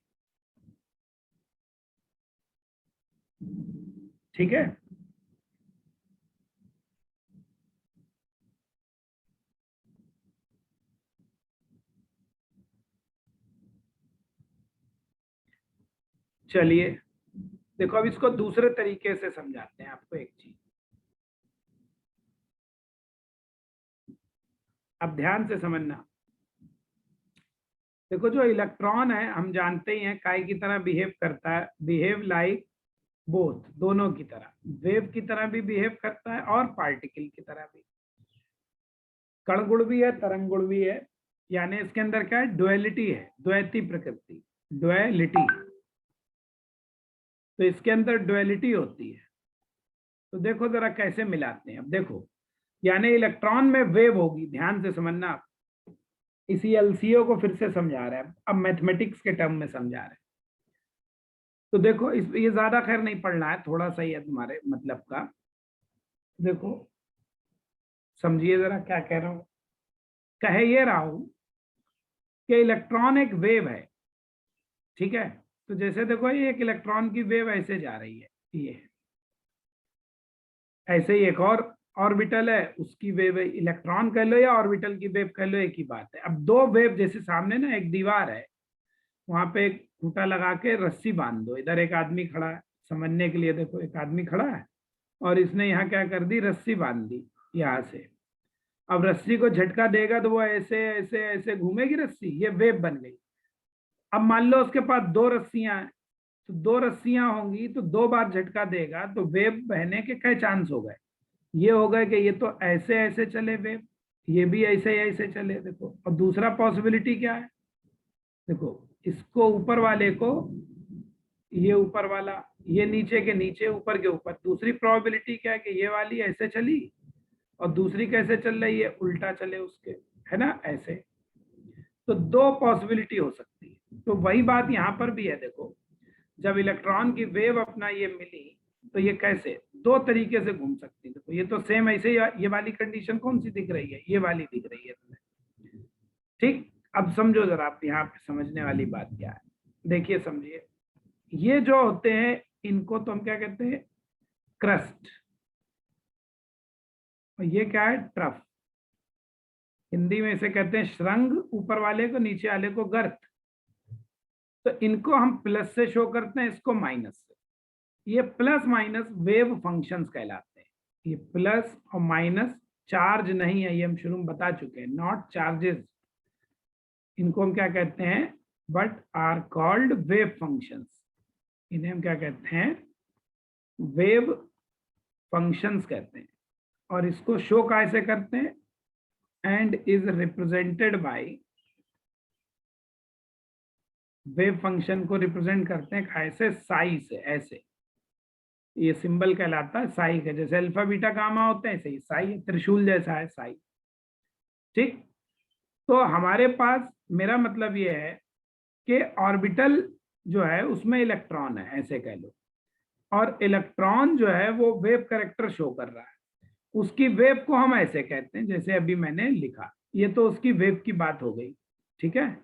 ठीक है। चलिए देखो, अब इसको दूसरे तरीके से समझाते हैं आपको एक चीज। अब ध्यान से समझना। देखो, जो इलेक्ट्रॉन है हम जानते ही हैं काय की तरह बिहेव करता है, बिहेव लाइक बोथ, दोनों की तरह, वेव की तरह भी बिहेव करता है और पार्टिकल की तरह भी। कण गुण भी है, तरंग गुण भी है, यानी इसके अंदर क्या है, ड्युअलिटी है, द्वैती प्रकृति, ड्युअलिटी। तो इसके अंदर ड्युअलिटी होती है। तो देखो जरा कैसे मिलाते हैं। अब देखो, यानी इलेक्ट्रॉन में वेव होगी, ध्यान से समझना आप। इसी एलसीओ को फिर से समझा रहे हैं, अब मैथमेटिक्स के टर्म में समझा रहे हैं। तो देखो, इस ये ज्यादा खैर नहीं पढ़ना है, थोड़ा सा ही है तुम्हारे मतलब का। देखो समझिए जरा क्या कह रहा हूं। कह ये रहा हूं कि इलेक्ट्रॉन एक वेव है, ठीक है। तो जैसे देखो, ये एक इलेक्ट्रॉन की वेव ऐसे जा रही है, ये ऐसे ही एक और ऑर्बिटल है, उसकी वेव है, इलेक्ट्रॉन कह लो या ऑर्बिटल की वेव कह लो, एक ही बात है। अब दो वेव, जैसे सामने ना एक दीवार है, वहां पे एक खूंटा लगा के रस्सी बांध दो, इधर एक आदमी खड़ा है, समझने के लिए देखो, एक आदमी खड़ा है और इसने यहाँ क्या कर दी, रस्सी बांध दी यहाँ से। अब रस्सी को झटका देगा तो वो ऐसे ऐसे ऐसे घूमेगी रस्सी, ये वेव बन गई। अब मान लो उसके पास दो रस्सियां हैं, तो दो रस्सियां होंगी तो दो बार झटका देगा तो वेव बहने के कई चांस हो गए। ये हो गए कि ये तो ऐसे ऐसे चले वेव, ये भी ऐसे ऐसे चले। देखो, और दूसरा पॉसिबिलिटी क्या है, देखो इसको ऊपर वाले को, ये ऊपर वाला, ये नीचे के नीचे, ऊपर के ऊपर। दूसरी प्रोबेबिलिटी क्या है कि ये वाली ऐसे चली और दूसरी कैसे चल रही है, उल्टा चले उसके, है ना, ऐसे। तो दो पॉसिबिलिटी हो सकती है। तो वही बात यहां पर भी है। देखो, जब इलेक्ट्रॉन की वेव अपना ये मिली तो ये कैसे दो तरीके से घूम सकती है। देखो ये तो सेम ऐसे ही, ये वाली कंडीशन कौन सी दिख रही है, ये वाली दिख रही है तुम्हें, ठीक। अब समझो जरा, आप यहाँ पे समझने वाली बात क्या है, देखिए समझिए। ये जो होते हैं इनको तो हम क्या कहते हैं, क्रस्ट, और ये क्या है, ट्रफ। हिंदी में इसे कहते हैं श्रृंग, ऊपर वाले को, नीचे वाले को गर्त। तो इनको हम प्लस से शो करते हैं, इसको माइनस से। ये प्लस माइनस वेव फंक्शंस कहलाते हैं। ये प्लस और माइनस चार्ज नहीं है, ये हम शुरू में बता चुके हैं, नॉट चार्जेस। इनको हम क्या कहते हैं, but are called wave functions. इन्हें हम क्या कहते हैं, वेव फंक्शंस कहते हैं। और इसको शो कैसे करते हैं, and is represented by, wave function को रिप्रेजेंट करते हैं कैसे, साई से, ऐसे। ये सिंबल कहलाता है साई का, जैसे अल्फा बीटा गामा होते हैं ऐसे ही साई, त्रिशूल जैसा है साई, ठीक। तो हमारे पास, मेरा मतलब ये है कि ऑर्बिटल जो है उसमें इलेक्ट्रॉन है, ऐसे कह लो। और इलेक्ट्रॉन जो है वो वेव कैरेक्टर शो कर रहा है, उसकी वेव को हम ऐसे कहते हैं जैसे अभी मैंने लिखा। ये तो उसकी वेव की बात हो गई, ठीक है।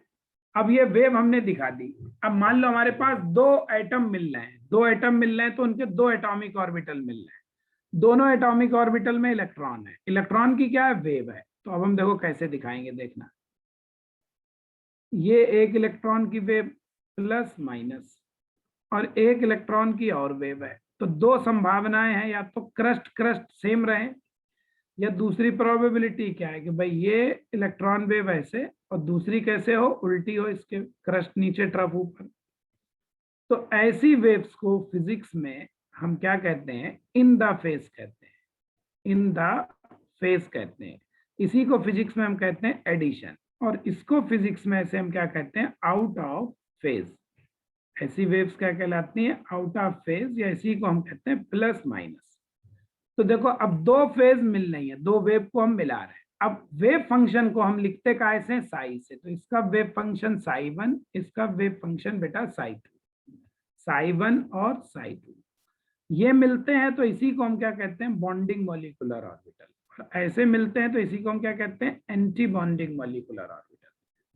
अब ये वेव हमने दिखा दी। अब मान लो हमारे पास दो एटम मिल रहे हैं, दो एटम मिल रहे हैं तो उनके दो एटॉमिक ऑर्बिटल मिल रहे हैं। दोनों एटॉमिक ऑर्बिटल में इलेक्ट्रॉन है, इलेक्ट्रॉन की क्या है, वेव है। तो अब हम देखो कैसे दिखाएंगे, देखना। ये एक इलेक्ट्रॉन की वेव प्लस माइनस, और एक इलेक्ट्रॉन की और वेव है। तो दो संभावनाएं हैं, या तो क्रस्ट क्रस्ट सेम रहे, या दूसरी प्रोबेबिलिटी क्या है कि भाई ये इलेक्ट्रॉन वेव ऐसे और दूसरी कैसे हो, उल्टी हो, इसके क्रस्ट नीचे ट्रफ ऊपर। तो ऐसी वेव्स को फिजिक्स में हम क्या कहते हैं, इन द फेस कहते हैं, इन द फेस कहते हैं। इसी को फिजिक्स में हम कहते हैं एडिशन, और इसको फिजिक्स में ऐसे हम क्या कहते हैं, आउट ऑफ फेज। ऐसी वेव्स क्या कहलाती हैं, आउट ऑफ फेज, या इसी को हम कहते हैं प्लस माइनस। तो देखो, अब दो फेज मिल रही है, दो वेव को हम मिला रहे हैं। अब वेव फंक्शन को हम लिखते कैसे, साई से। तो इसका वेव फंक्शन साई वन, इसका वेव फंक्शन बेटा साई टू, साई वन और साई टू, ये मिलते हैं तो इसी को हम क्या कहते हैं, बॉन्डिंग मॉलिक्यूलर ऑर्बिटल। ऐसे मिलते हैं तो इसी को हम क्या कहते हैं, एंटी बॉन्डिंग मॉलिक्यूलर ऑर्बिटल।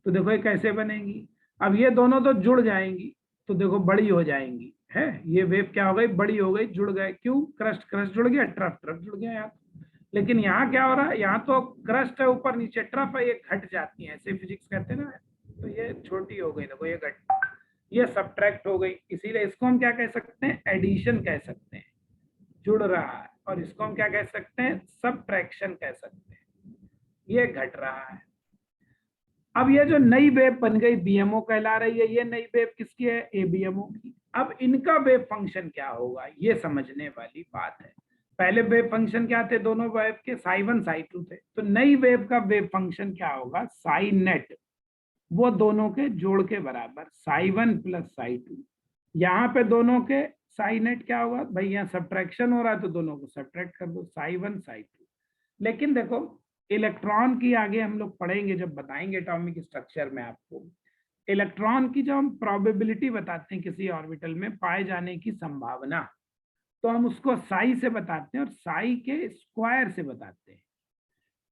तो देखो ये कैसे बनेगी, अब ये दोनों तो जुड़ जाएंगी, तो देखो बड़ी हो जाएंगी, है ये वेव क्या हो गई, बड़ी हो गई, जुड़ गए। क्यों, क्रस्ट क्रस्ट जुड़ गया, ट्रफ ट्रफ जुड़ गया यार। लेकिन यहाँ क्या हो रहा है, यहाँ तो क्रस्ट है ऊपर नीचे, ट्रफ है, ये घट जाती है, ऐसे फिजिक्स कहते हैं ना। तो ये छोटी हो गई, देखो ये घट, ये सब्ट्रैक्ट हो गई, इसीलिए इसको हम क्या कह सकते हैं, एडिशन कह सकते हैं, जुड़ रहा है। और इसको हम क्या कह सकते हैं, सब्ट्रैक्शन कह सकते हैं, ये घट रहा है। अब ये जो नई वेव बन गई बीएमओ कहला रही है, ये नई वेव किसकी है, एबीएमओ की। अब इनका वेव फंक्शन क्या होगा, ये समझने वाली बात है। पहले वेव फंक्शन क्या थे दोनों वेव के, साई वन साई टू थे। तो नई वेव का वेव फंक्शन क्या होगा, साई नेट, वो दोनों के जोड़ के बराबर, psi one plus psi to. यहाँ पे दोनों के साई नेट क्या होगा भाई, यहाँ सब्ट्रैक्शन हो रहा है तो दोनों को सब्ट्रैक्ट कर दो, साई वन साई टू। लेकिन देखो इलेक्ट्रॉन की आगे हम लोग पढ़ेंगे, जब बताएंगे एटॉमिक स्ट्रक्चर में आपको, इलेक्ट्रॉन की जब हम प्रोबेबिलिटी बताते हैं किसी ऑर्बिटल में पाए जाने की संभावना, तो हम उसको साई से बताते हैं और साई के स्क्वायर से बताते हैं।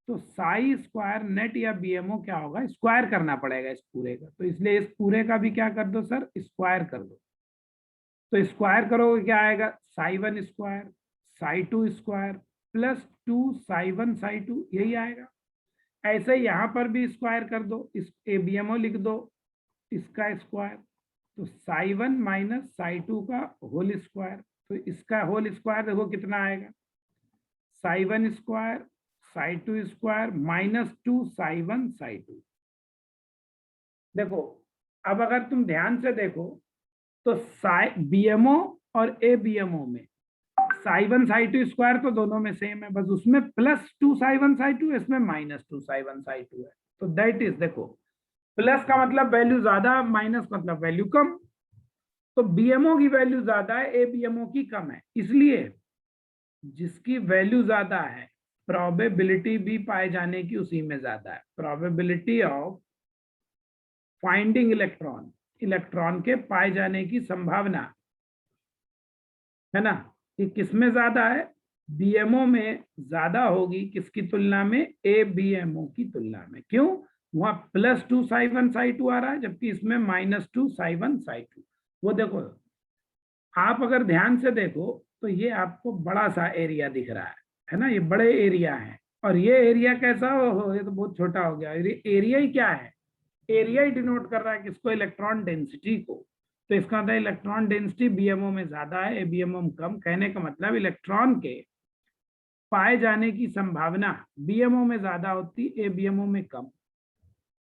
तो साई स्क्वायर नेट या बीएमओ क्या होगा, स्क्वायर करना पड़ेगा इस पूरे का, तो इसलिए इस पूरे का भी क्या कर दो सर, स्क्वायर कर दो। तो स्क्वायर करोगे क्या आएगा, psi one square Sai two square plus 2 psi one psi to, यही आएगा। ऐसे यहाँ पर भी स्क्वायर कर दो, इस एबीएमओ लिख दो, इसका स्क्वायर, तो psi one minus psi to का होल स्क्वायर, तो इसका होल स्क्वायर देखो कितना आएगा, psi one square Sai two square minus 2 psi one psi to. देखो अब अगर तुम ध्यान से देखो तो साई बीएमओ और एबीएमओ में psi one psi two square तो दोनों में सेम है, बस उसमें plus 2 psi one psi two, इसमें minus 2 psi one psi two है। तो दैट इज, देखो प्लस का मतलब वैल्यू ज्यादा, माइनस मतलब वैल्यू कम। तो बीएमओ की वैल्यू ज्यादा है, एबीएमओ की कम है, इसलिए जिसकी वैल्यू ज्यादा है प्रोबेबिलिटी भी पाए जाने की उसी में ज्यादा है। Probability of finding electron, electron के पाए जाने की संभावना है ना, कि किसमें ज्यादा है, बीएमओ में ज्यादा होगी किसकी तुलना में, एबीएमओ की तुलना में। क्यों, वहां plus 2 psi one psi two आ रहा है, जबकि इसमें minus 2 psi one psi two. वो देखो आप अगर ध्यान से देखो तो ये आपको बड़ा सा एरिया दिख रहा है ना, ये बड़े एरिया है। और ये एरिया कैसा हो, ये तो बहुत छोटा हो गया। एरिया ही क्या है, एरिया ही डिनोट कर रहा है किसको, इलेक्ट्रॉन डेंसिटी को। तो इसका मतलब इलेक्ट्रॉन डेंसिटी बीएमओ में ज्यादा है, एबीएमओ में कम। कहने का मतलब इलेक्ट्रॉन के पाए जाने की संभावना बीएमओ में ज्यादा होती, एबीएमओ में कम।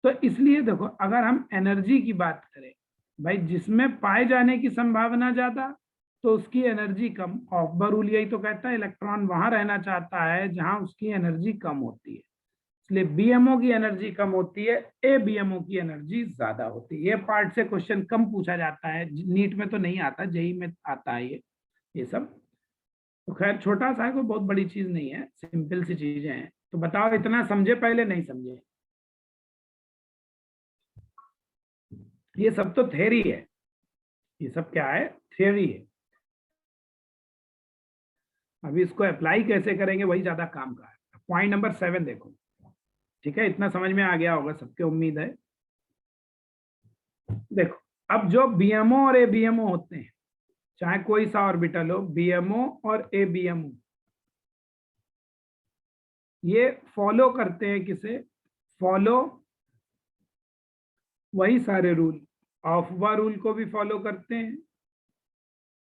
तो इसलिए देखो अगर हम एनर्जी की बात करें भाई, जिसमें पाए जाने की संभावना ज्यादा तो उसकी एनर्जी कम। ऑफबर रूल यही तो कहता है इलेक्ट्रॉन वहां रहना चाहता है जहां उसकी एनर्जी कम होती है, इसलिए बीएमओ की एनर्जी कम होती है, एबीएमओ की एनर्जी ज्यादा होती है। ये पार्ट से क्वेश्चन कम पूछा जाता है, नीट में तो नहीं आता, जेई में आता है ये सब। तो खैर छोटा सा है, कोई बहुत बड़ी चीज नहीं है, सिंपल सी चीजें हैं। तो बताओ इतना समझे पहले, नहीं समझे, ये सब तो थ्योरी है, ये सब क्या है, थ्योरी है। अभी इसको अप्लाई कैसे करेंगे वही ज्यादा काम का है। पॉइंट नंबर 7 देखो, ठीक है, इतना समझ में आ गया होगा सबके, उम्मीद है। देखो अब जो बीएमओ और एबीएमओ होते हैं, चाहे कोई सा ऑर्बिटल हो, बीएमओ और एबीएमओ, ये फॉलो करते हैं किसे, फॉलो वही सारे रूल, ऑफवा रूल को भी फॉलो करते हैं,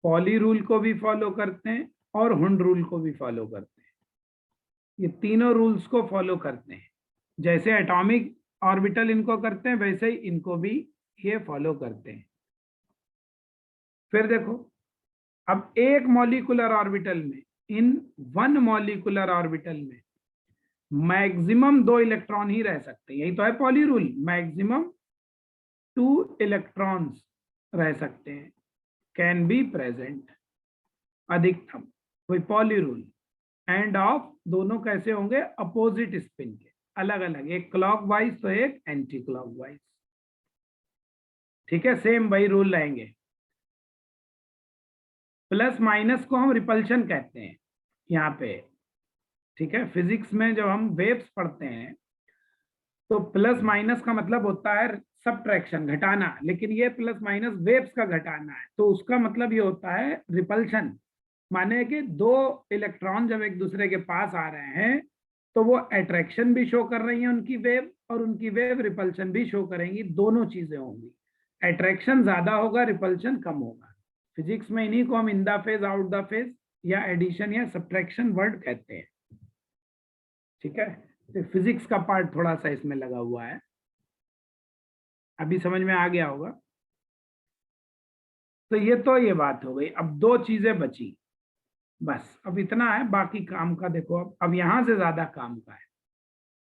पॉली रूल को भी फॉलो करते हैं, और हुंड रूल को भी फॉलो करते हैं। ये तीनों रूल्स को फॉलो करते हैं। जैसे एटॉमिक ऑर्बिटल इनको करते हैं, वैसे ही इनको भी ये फॉलो करते हैं। फिर देखो अब एक मॉलिक्यूलर ऑर्बिटल में, इन वन मॉलिक्यूलर ऑर्बिटल में मैक्सिमम 2 इलेक्ट्रॉन ही रह सकते हैं, यही तो है पॉली रूल, मैक्सिमम 2 इलेक्ट्रॉन्स रह सकते हैं, कैन बी प्रेजेंट, अधिकतम, वही पॉली रूल। एंड ऑफ दोनों कैसे होंगे, अपोजिट स्पिन के, अलग अलग, एक क्लॉकवाइज तो एक एंटी क्लॉकवाइज, ठीक है, सेम वही रूल रहेंगे। प्लस माइनस को हम रिपल्शन कहते हैं यहाँ पे, ठीक है। फिजिक्स में जब हम वेव्स पढ़ते हैं तो प्लस माइनस का मतलब होता है सबट्रैक्शन, घटाना, लेकिन ये प्लस माइनस वेव्स का घटाना है, तो उसका मतलब ये होता है रिपल्शन। माने कि 2 इलेक्ट्रॉन जब एक दूसरे के पास आ रहे हैं तो वो अट्रैक्शन भी शो कर रही है उनकी वेव, और उनकी वेव रिपल्शन भी शो करेंगी, दोनों चीजें होंगी। अट्रैक्शन ज्यादा होगा, रिपल्शन कम होगा। फिजिक्स में इन्हीं को हम in the phase, out the phase या एडिशन या सब्ट्रैक्शन वर्ड कहते हैं। ठीक है, तो फिजिक्स का पार्ट थोड़ा सा इसमें लगा हुआ है, अभी समझ में आ गया होगा। तो ये बात हो गई। अब दो चीजें बची, बस अब इतना है, बाकी काम का देखो अब यहां से ज्यादा काम का है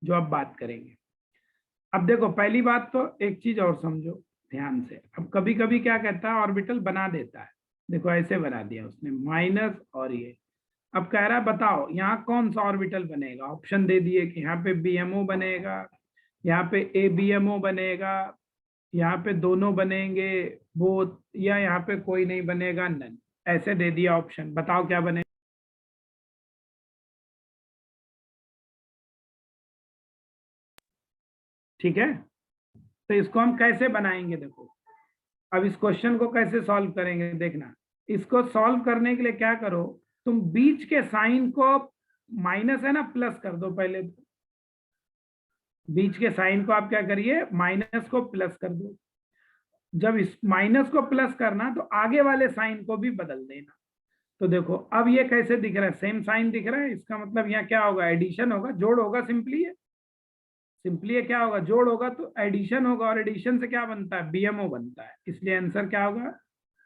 जो अब बात करेंगे। अब देखो पहली बात तो एक चीज और समझो ध्यान से। अब कभी कभी क्या कहता है, ऑर्बिटल बना देता है, देखो ऐसे बना दिया उसने माइनस और ये। अब कह रहा है बताओ यहाँ कौन सा ऑर्बिटल बनेगा, ऑप्शन दे दिए कि यहाँ पे बीएमओ बनेगा, यहाँ पे एबीएमओ बनेगा, यहाँ पे दोनों बनेंगे बोथ, या यहाँ पे कोई नहीं बनेगा नन, ऐसे दे दिया ऑप्शन। बताओ क्या बनेगा। ठीक है, तो इसको हम कैसे बनाएंगे देखो। अब इस क्वेश्चन को कैसे सॉल्व करेंगे देखना। इसको सॉल्व करने के लिए क्या करो, तुम बीच के साइन को, माइनस है ना, प्लस कर दो पहले। बीच के साइन को आप क्या करिए, माइनस को प्लस कर दो। जब इस माइनस को प्लस करना तो आगे वाले साइन को भी बदल देना। तो देखो अब ये कैसे दिख रहा है, सेम साइन दिख रहा है, इसका मतलब यहाँ क्या होगा, एडिशन होगा, जोड़ होगा, सिंपली है। सिंपली है, क्या होगा, जोड़ होगा तो एडिशन होगा, और एडिशन से क्या बनता है, बीएमओ बनता है, इसलिए आंसर क्या होगा,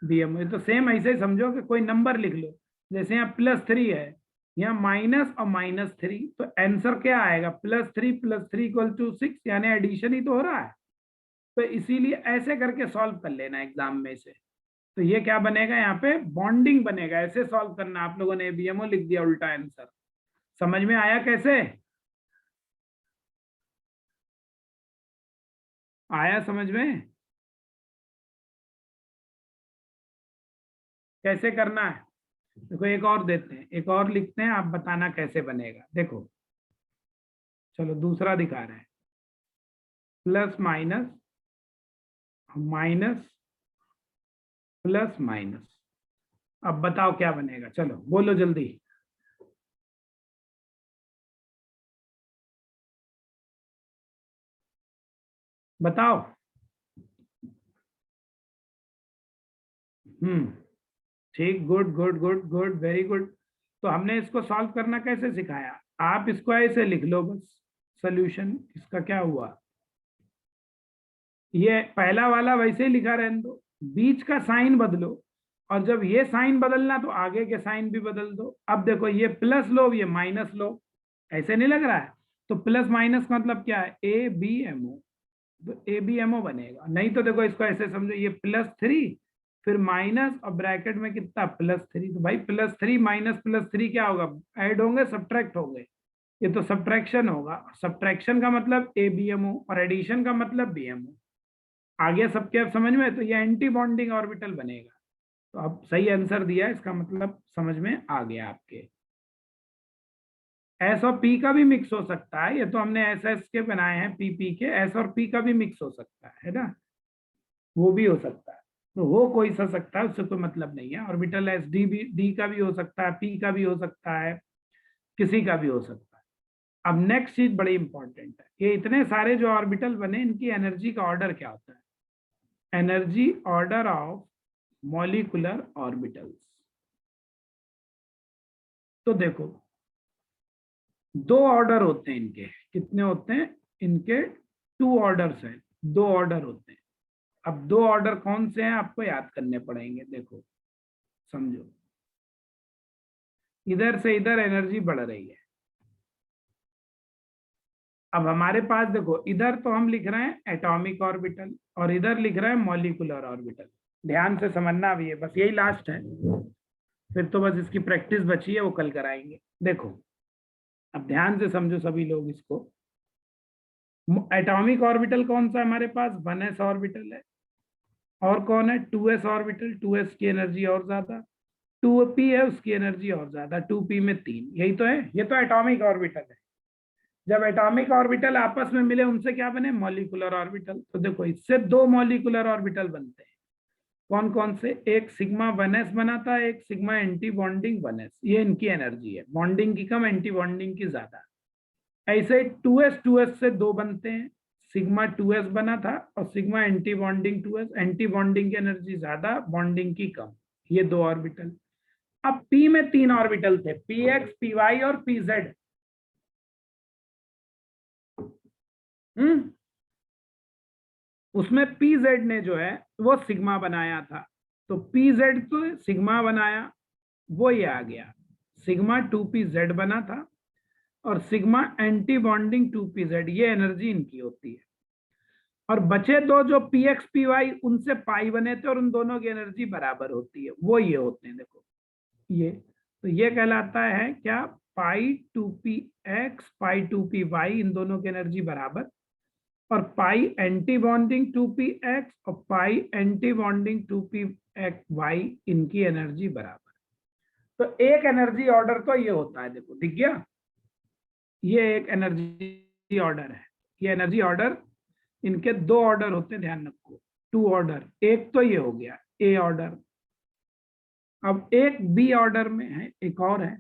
बीएमओ। तो सेम ऐसे ही समझो कि कोई नंबर लिख लो, जैसे यहाँ +3 है, यहाँ माइनस और -3, तो आंसर क्या आएगा, +3 + 3 = 6, यानी एडिशन ही तो हो रहा है। तो इसीलिए ऐसे करके सॉल्व कर लेना एग्जाम में से। तो ये क्या बनेगा, यहाँ पे बॉन्डिंग बनेगा, ऐसे सॉल्व करना। आप लोगों ने बीएमओ लिख दिया उल्टा आंसर। समझ में आया कैसे आया, समझ में कैसे करना है। देखो एक और देते हैं, एक और लिखते हैं, आप बताना कैसे बनेगा। देखो चलो दूसरा दिखा रहे हैं, plus minus minus plus minus. अब बताओ क्या बनेगा, चलो बोलो जल्दी। बताओ। ठीक, good good good good, very good. तो हमने इसको सॉल्व करना कैसे सिखाया, आप इसको ऐसे लिख लो बस, सॉल्यूशन इसका क्या हुआ। ये पहला वाला वैसे ही लिखा रहने दो, बीच का साइन बदलो, और जब ये साइन बदलना तो आगे के साइन भी बदल दो। अब देखो ये प्लस लो, ये माइनस लो, ऐसे नहीं लग रहा है। तो प्लस माइनस का मतलब क्या है, ए बी एम ओ, तो ए बी एम ओ बनेगा। नहीं तो देखो इसको ऐसे समझो, ये +3 फिर माइनस और ब्रैकेट में कितना, +3, तो भाई +3 माइनस +3 क्या होगा, ऐड होंगे सब्ट्रैक्ट होंगे, ये तो सब्ट्रैक्शन होगा। सब्ट्रैक्शन का मतलब ए बी एम ओ, और एडिशन का मतलब बी एम ओ। आ गया सबके अब समझ में, तो ये एंटी बॉन्डिंग ऑर्बिटल बनेगा। तो अब सही आंसर दिया, इसका मतलब समझ में आ गया आपके। एस और पी का भी मिक्स हो सकता है, ये तो हमने एस एस के बनाए हैं, पी पी के, एस और पी का भी मिक्स हो सकता है ना, वो भी हो सकता है। तो वो कोई सा सकता है, उससे कोई मतलब नहीं है। ऑर्बिटल एस डी भी, डी का भी हो सकता है, पी का भी हो सकता है, किसी का भी हो सकता है। अब नेक्स्ट चीज बड़ी इंपॉर्टेंट है, ये इतने सारे जो ऑर्बिटल बने, इनकी एनर्जी का ऑर्डर क्या होता है, energy order of molecular orbitals. तो देखो दो ऑर्डर होते हैं इनके, कितने होते हैं इनके, 2 ऑर्डर्स हैं, 2 ऑर्डर होते हैं। अब 2 ऑर्डर कौन से हैं आपको याद करने पड़ेंगे, देखो समझो। इधर से इधर एनर्जी बढ़ रही है। अब हमारे पास देखो, इधर तो हम लिख रहे हैं एटॉमिक ऑर्बिटल, और इधर लिख रहे हैं मॉलिक्यूलर ऑर्बिटल। ध्यान से समझना, अब ये बस यही लास्ट है, फिर तो बस इसकी प्रैक्टिस बची है, वो कल कराएंगे। देखो अब ध्यान से समझो सभी लोग इसको। एटॉमिक ऑर्बिटल कौन सा हमारे पास, 1s ऑर्बिटल है। और कौन है, 2s ऑर्बिटल, 2s की एनर्जी और ज्यादा, 2p है उसकी एनर्जी और ज्यादा, 2p में 3, यही तो है, ये तो एटॉमिक ऑर्बिटल है। जब एटॉमिक ऑर्बिटल आपस में मिले, उनसे क्या बने, मॉलिक्यूलर ऑर्बिटल। तो देखो इससे 2 मॉलिक्यूलर ऑर्बिटल बनते हैं, कौन कौन से, एक सिग्मा 1s बनाता है, एक सिग्मा एंटी बॉन्डिंग 1s, ये इनकी एनर्जी है, बॉन्डिंग की कम, एंटी बॉन्डिंग की ज्यादा। ऐसे 2s 2s से 2 बनते हैं, सिग्मा 2s बना था और sigma anti bonding 2s, anti bonding की एनर्जी ज्यादा, बॉन्डिंग की कम, ये 2 ऑर्बिटल। अब p में 3 ऑर्बिटल थे, px, py और pz। उसमें pz ने जो है वो सिग्मा बनाया था, तो pz तो सिग्मा बनाया, वो ये आ गया, सिग्मा 2pz बना था, और सिग्मा एंटी बॉन्डिंग 2pz, ये एनर्जी इनकी होती है। और बचे दो जो px py, उनसे पाई बने थे और उन दोनों की एनर्जी बराबर होती है, वो ये होते हैं, देखो ये, तो ये कहलाता है क्या, पाई 2px पाई 2py, इन दोनों की एनर्जी बराबर, और पाई एंटी बॉन्डिंग 2px और पाई एंटी बॉन्डिंग 2py, इनकी एनर्जी बराबर। तो एक एनर्जी ऑर्डर तो ये होता है, देखो दिख गया, ये एक एनर्जी ऑर्डर है। ये एनर्जी ऑर्डर, इनके 2 ऑर्डर होते हैं, ध्यान रखो, 2 ऑर्डर। एक तो ये हो गया ए ऑर्डर, अब एक बी ऑर्डर में है, एक और है।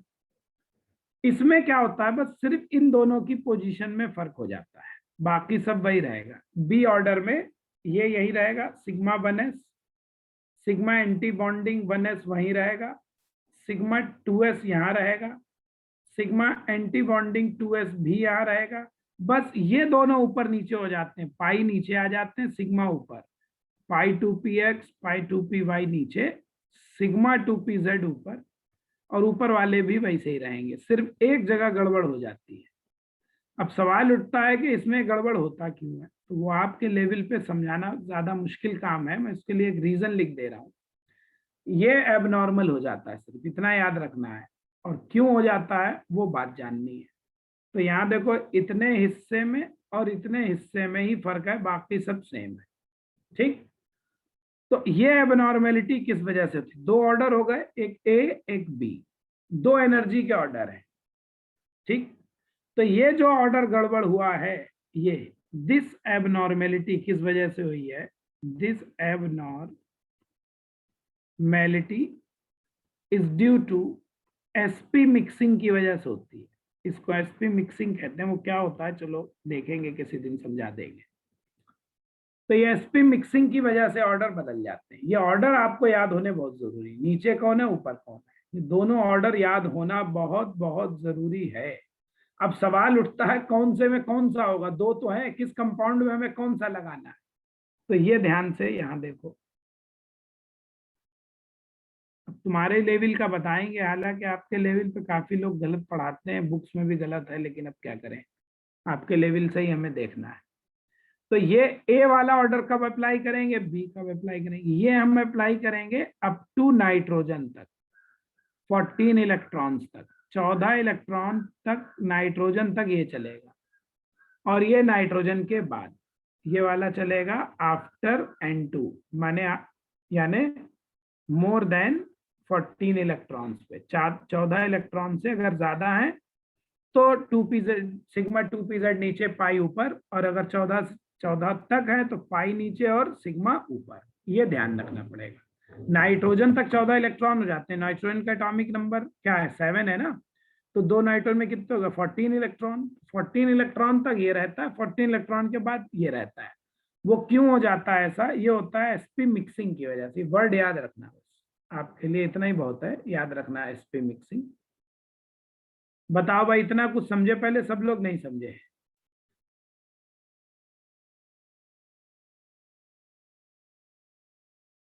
इसमें क्या होता है, बस सिर्फ इन दोनों की पोजीशन में फर्क हो जाता है, बाकी सब वही रहेगा। बी ऑर्डर में ये यही रहेगा, sigma 1s, sigma anti bonding 1s वहीं रहेगा, सिग्मा 2s यहाँ रहेगा, सिग्मा एंटी बॉन्डिंग 2s भी यहाँ रहेगा। बस ये दोनों ऊपर नीचे हो जाते हैं, पाई नीचे आ जाते हैं, सिग्मा ऊपर, पाई 2px पाई 2py नीचे, सिग्मा 2pz ऊपर, और ऊपर वाले भी वैसे ही रहेंगे, सिर्फ एक जगह गड़बड़ हो जाती है। अब सवाल उठता है कि इसमें गड़बड़ होता क्यों है, तो वो आपके लेवल पे समझाना ज्यादा मुश्किल काम है, मैं इसके लिए एक रीजन लिख दे रहा हूँ। ये एबनॉर्मल हो जाता है, सिर्फ इतना याद रखना है, और क्यों हो जाता है वो बात जाननी है। तो यहाँ देखो, इतने हिस्से में और इतने हिस्से में ही फर्क है, बाकी सब सेम है, ठीक। तो ये एबनॉर्मेलिटी किस वजह से होती है, 2 ऑर्डर हो गए, एक ए एक बी, 2 एनर्जी के ऑर्डर है, ठीक। तो ये जो ऑर्डर गड़बड़ हुआ है, ये दिस एबनॉर्मेलिटी किस वजह से हुई है, this abnormality is due to SP mixing की वजह से होती है। इसको एसपी मिक्सिंग कहते हैं, वो क्या होता है चलो देखेंगे, किसी दिन समझा देंगे। तो ये एसपी मिक्सिंग की वजह से ऑर्डर बदल जाते हैं। ये ऑर्डर आपको याद होने बहुत जरूरी, नीचे कौन है ऊपर कौन है, ये दोनों ऑर्डर याद होना बहुत बहुत जरूरी है। अब सवाल उठता है कौन से में कौन सा होगा, 2 तो है, किस कंपाउंड में हमें कौन सा लगाना है, तो ये ध्यान से यहाँ देखो। अब तुम्हारे लेवल का बताएंगे, हालांकि आपके लेवल पे काफी लोग गलत पढ़ाते हैं, बुक्स में भी गलत है, लेकिन अब क्या करें, आपके लेवल से ही हमें देखना है। तो ये ए वाला ऑर्डर कब अप्लाई करेंगे, बी कब अप्लाई करेंगे, ये हम अप्लाई करेंगे अप टू नाइट्रोजन तक, 14 इलेक्ट्रॉन्स तक, 14 इलेक्ट्रॉन तक नाइट्रोजन तक ये चलेगा। और ये नाइट्रोजन के बाद ये वाला चलेगा आफ्टर N2, माने यानी मोर देन 14 इलेक्ट्रॉन्स पे, 14 इलेक्ट्रॉन से अगर ज्यादा है तो 2pz, सिग्मा 2pz नीचे पाई ऊपर, और अगर 14 तक है तो पाई नीचे और सिग्मा ऊपर, ये ध्यान रखना पड़ेगा। नाइट्रोजन तक 14 इलेक्ट्रॉन हो जाते हैं, नाइट्रोजन का एटॉमिक नंबर क्या है, 7 है ना, तो 2 नाइट्रोजन में कितने होगा, 14 इलेक्ट्रॉन, 14 इलेक्ट्रॉन तक ये रहता है, 14 इलेक्ट्रॉन के बाद ये रहता है। वो क्यों हो जाता है ऐसा, ये होता है एसपी मिक्सिंग की वजह से। वर्ड याद रखना, बस आपके लिए इतना ही बहुत है, याद रखना एसपी मिक्सिंग। बताओ भाई, इतना कुछ समझे, पहले सब लोग नहीं समझे।